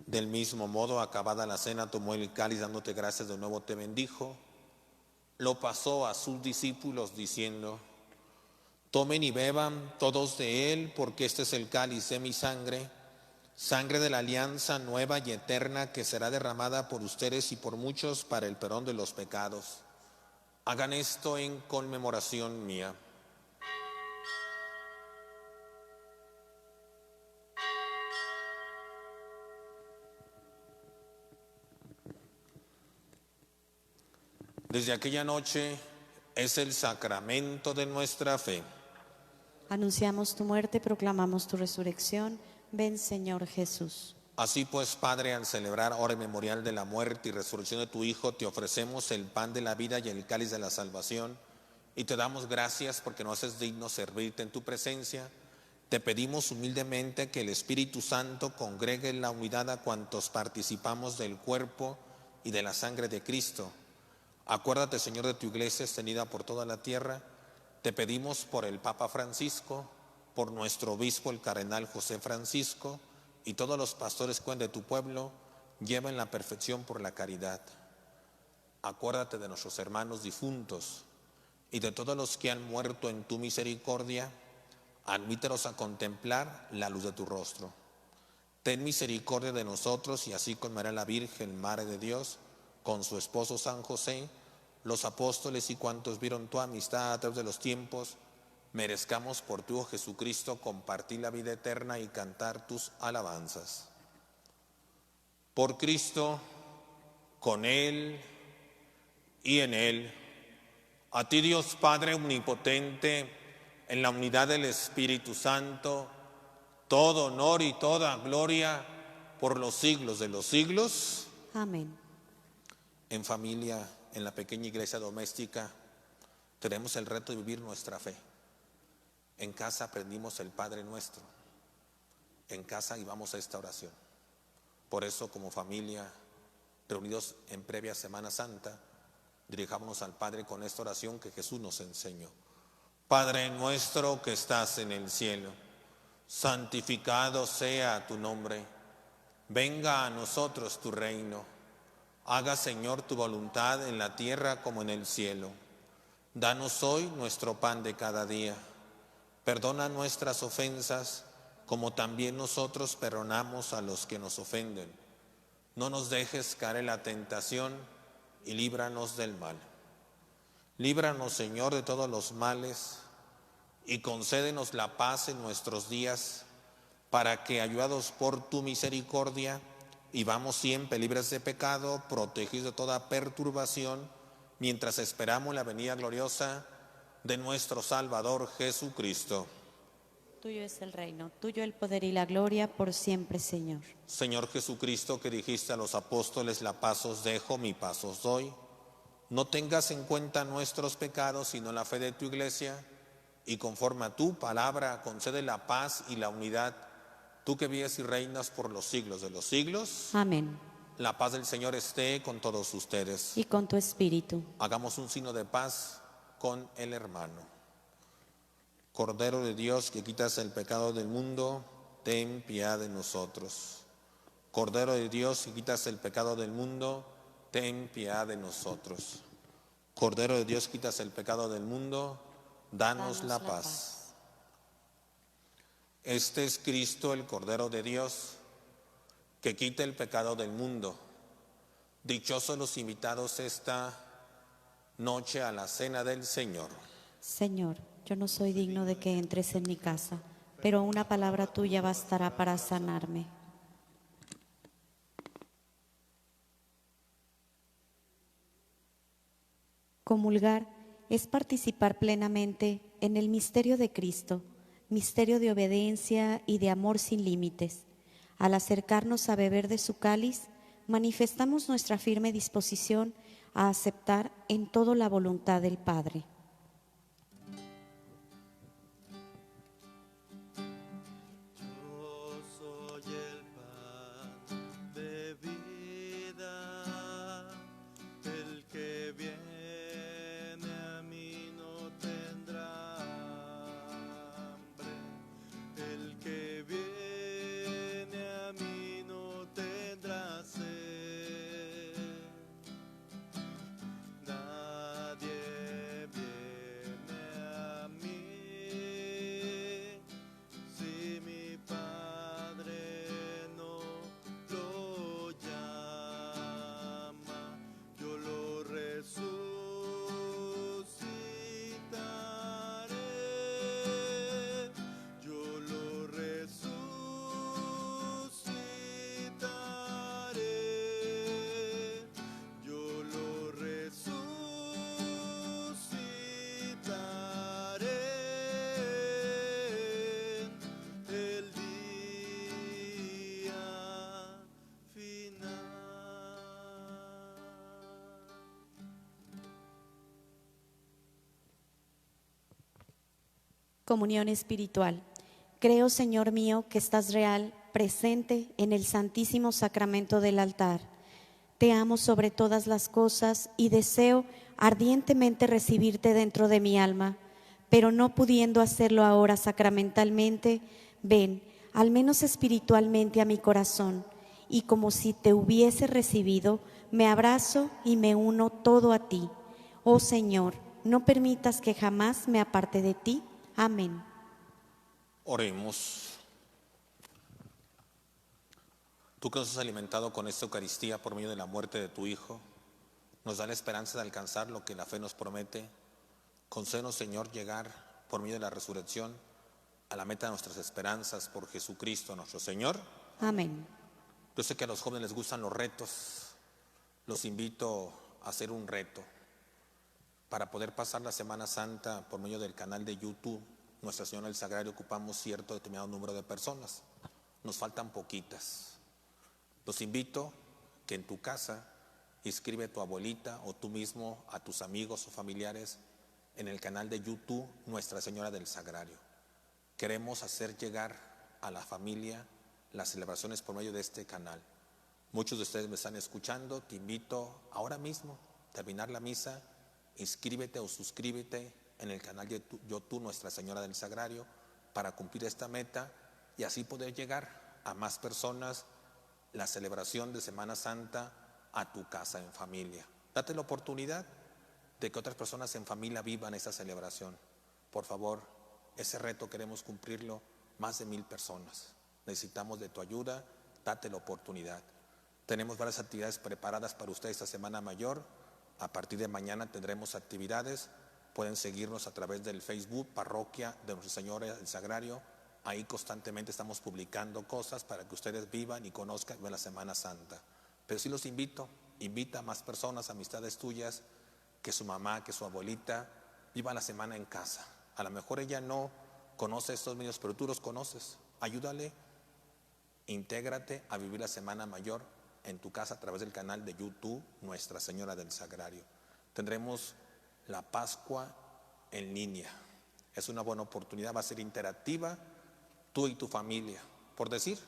B: Del mismo modo, acabada la cena, tomó el cáliz, dándote gracias, de nuevo te bendijo, lo pasó a sus discípulos, diciendo: tomen y beban todos de él, porque este es el cáliz de mi sangre, sangre de la alianza nueva y eterna, que será derramada por ustedes y por muchos para el perdón de los pecados. Hagan esto en conmemoración mía. Desde aquella noche es el sacramento de nuestra fe.
A: Anunciamos tu muerte, proclamamos tu resurrección. Ven, Señor Jesús.
B: Así pues, Padre, al celebrar hora memorial de la muerte y resurrección de tu Hijo, te ofrecemos el pan de la vida y el cáliz de la salvación, y te damos gracias porque nos haces digno servirte en tu presencia. Te pedimos humildemente que el Espíritu Santo congregue en la unidad a cuantos participamos del cuerpo y de la sangre de Cristo. Acuérdate, Señor, de tu iglesia extendida por toda la tierra. Te pedimos por el Papa Francisco, por nuestro obispo, el cardenal José Francisco, y todos los pastores que de tu pueblo, lleven la perfección por la caridad. Acuérdate de nuestros hermanos difuntos y de todos los que han muerto en tu misericordia. Admítelos a contemplar la luz de tu rostro. Ten misericordia de nosotros, y así con María la Virgen, Madre de Dios, con su esposo San José, los apóstoles y cuantos vieron tu amistad a través de los tiempos, merezcamos por tu Hijo Jesucristo compartir la vida eterna y cantar tus alabanzas. Por Cristo, con Él y en Él, a ti, Dios Padre omnipotente, en la unidad del Espíritu Santo, todo honor y toda gloria por los siglos de los siglos.
A: Amén.
B: En familia, en la pequeña iglesia doméstica, tenemos el reto de vivir nuestra fe. En casa aprendimos el Padre Nuestro. En casa íbamos a esta oración. Por eso, como familia, reunidos en previa Semana Santa, dirijámonos al Padre con esta oración que Jesús nos enseñó. Padre nuestro que estás en el cielo, santificado sea tu nombre. Venga a nosotros tu reino. Haga, Señor, tu voluntad en la tierra como en el cielo. Danos hoy nuestro pan de cada día. Perdona nuestras ofensas, como también nosotros perdonamos a los que nos ofenden. No nos dejes caer en la tentación y líbranos del mal. Líbranos, Señor, de todos los males y concédenos la paz en nuestros días, para que, ayudados por tu misericordia, vivamos siempre libres de pecado, protegidos de toda perturbación, mientras esperamos la venida gloriosa de nuestro Salvador Jesucristo.
A: Tuyo es el reino, tuyo el poder y la gloria por siempre, Señor.
B: Señor Jesucristo, que dijiste a los apóstoles: la paz os dejo, mi paz os doy. No tengas en cuenta nuestros pecados, sino la fe de tu iglesia, y conforme a tu palabra concede la paz y la unidad. Tú que vives y reinas por los siglos de los siglos.
A: Amén.
B: La paz del Señor esté con todos ustedes.
A: Y con tu espíritu.
B: Hagamos un signo de paz con el hermano. Cordero de Dios, que quitas el pecado del mundo, ten piedad de nosotros. Cordero de Dios, que quitas el pecado del mundo, ten piedad de nosotros. Cordero de Dios, quitas el pecado del mundo, danos la paz. Este es Cristo, el Cordero de Dios, que quita el pecado del mundo. Dichosos los invitados esta noche a la cena del Señor.
A: Señor, yo no soy digno de que entres en mi casa, pero una palabra tuya bastará para sanarme. Comulgar es participar plenamente en el misterio de Cristo, misterio de obediencia y de amor sin límites. Al acercarnos a beber de su cáliz, manifestamos nuestra firme disposición a aceptar en todo la voluntad del Padre.
C: Yo soy el pan de vida, el que viene a mí no tendrá hambre, el que viene a mí no tendrá sed. Nadie viene a mí si mi Padre no lo llama. Yo lo resucitaré, yo lo resucitaré, yo lo resucitaré el día final.
A: Comunión espiritual. Creo, Señor mío, que estás real, presente en el Santísimo Sacramento del altar. Te amo sobre todas las cosas y deseo ardientemente recibirte dentro de mi alma, pero no pudiendo hacerlo ahora sacramentalmente, ven, al menos espiritualmente, a mi corazón, y como si te hubiese recibido, me abrazo y me uno todo a ti. Oh Señor, no permitas que jamás me aparte de ti. Amén.
B: Oremos. Tú que nos has alimentado con esta Eucaristía por medio de la muerte de tu Hijo, nos da la esperanza de alcanzar lo que la fe nos promete. Concédenos, Señor, llegar por medio de la resurrección a la meta de nuestras esperanzas por Jesucristo nuestro Señor.
A: Amén.
B: Yo sé que a los jóvenes les gustan los retos. Los invito a hacer un reto para poder pasar la Semana Santa por medio del canal de YouTube Nuestra Señora del Sagrario. Ocupamos cierto determinado número de personas. Nos faltan poquitas. Los invito que en tu casa inscribe a tu abuelita o tú mismo, a tus amigos o familiares en el canal de YouTube Nuestra Señora del Sagrario. Queremos hacer llegar a la familia las celebraciones por medio de este canal. Muchos de ustedes me están escuchando. Te invito ahora mismo, terminar la misa, inscríbete o suscríbete en el canal de YouTube Nuestra Señora del Sagrario para cumplir esta meta y así poder llegar a más personas la celebración de Semana Santa a tu casa en familia. Date la oportunidad de que otras personas en familia vivan esta celebración. Por favor, ese reto queremos cumplirlo más de 1000 personas. Necesitamos de tu ayuda, date la oportunidad. Tenemos varias actividades preparadas para ustedes esta Semana Mayor. A partir de mañana tendremos actividades. Pueden seguirnos a través del Facebook Parroquia de Nuestra Señora del Sagrario. Ahí constantemente estamos publicando cosas para que ustedes vivan y conozcan la Semana Santa. Pero sí los invito, invita a más personas, amistades tuyas, que su mamá, que su abuelita viva la semana en casa. A lo mejor ella no conoce estos medios, pero tú los conoces. Ayúdale, intégrate a vivir la Semana Mayor en tu casa a través del canal de YouTube Nuestra Señora del Sagrario. Tendremos la Pascua en línea. Es una buena oportunidad, va a ser interactiva, tú y tu familia. Por decir,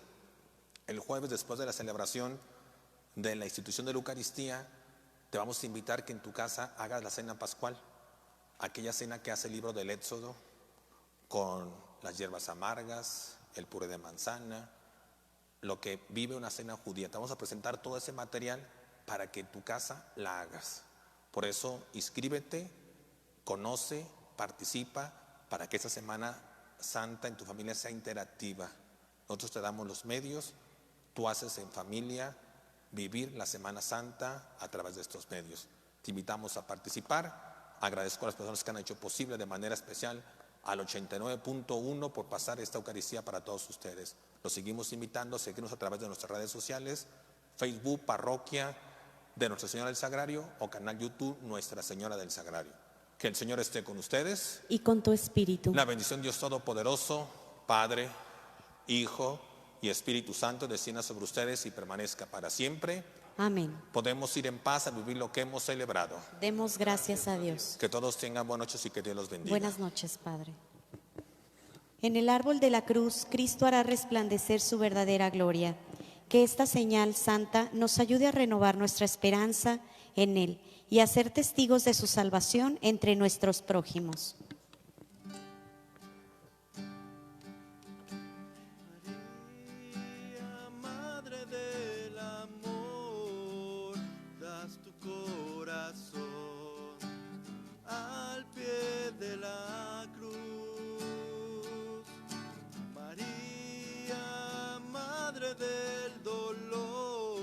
B: el jueves después de la celebración de la institución de la Eucaristía, te vamos a invitar que en tu casa hagas la cena pascual, aquella cena que hace el libro del Éxodo, con las hierbas amargas, el puré de manzana, lo que vive una cena judía. Te vamos a presentar todo ese material para que en tu casa la hagas. Por eso, inscríbete, conoce, participa, para que esta Semana Santa en tu familia sea interactiva. Nosotros te damos los medios, tú haces en familia vivir la Semana Santa a través de estos medios. Te invitamos a participar. Agradezco a las personas que han hecho posible de manera especial al 89.1 por pasar esta Eucaristía para todos ustedes. Los seguimos invitando a seguirnos a través de nuestras redes sociales, Facebook, Parroquia de Nuestra Señora del Sagrario, o canal YouTube Nuestra Señora del Sagrario. Que el Señor esté con ustedes.
A: Y con tu espíritu.
B: La bendición de Dios Todopoderoso, Padre, Hijo y Espíritu Santo descienda sobre ustedes y permanezca para siempre.
A: Amén.
B: Podemos ir en paz a vivir lo que hemos celebrado.
A: Demos gracias a Dios.
B: Que todos tengan buenas noches y que Dios los bendiga.
A: Buenas noches, Padre. En el árbol de la cruz, Cristo hará resplandecer su verdadera gloria. Que esta señal santa nos ayude a renovar nuestra esperanza en Él y a ser testigos de su salvación entre nuestros prójimos.
C: María, Madre del amor, das tu corazón al pie de la cruz. María, Madre del dolor,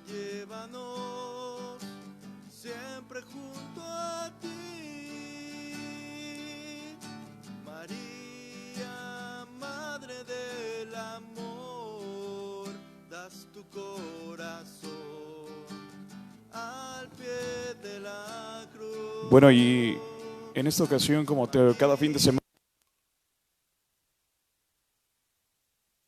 C: llévanos siempre junto a ti. María, Madre del amor, das tu corazón al pie de la cruz.
H: Bueno, y en esta ocasión, como cada fin de semana,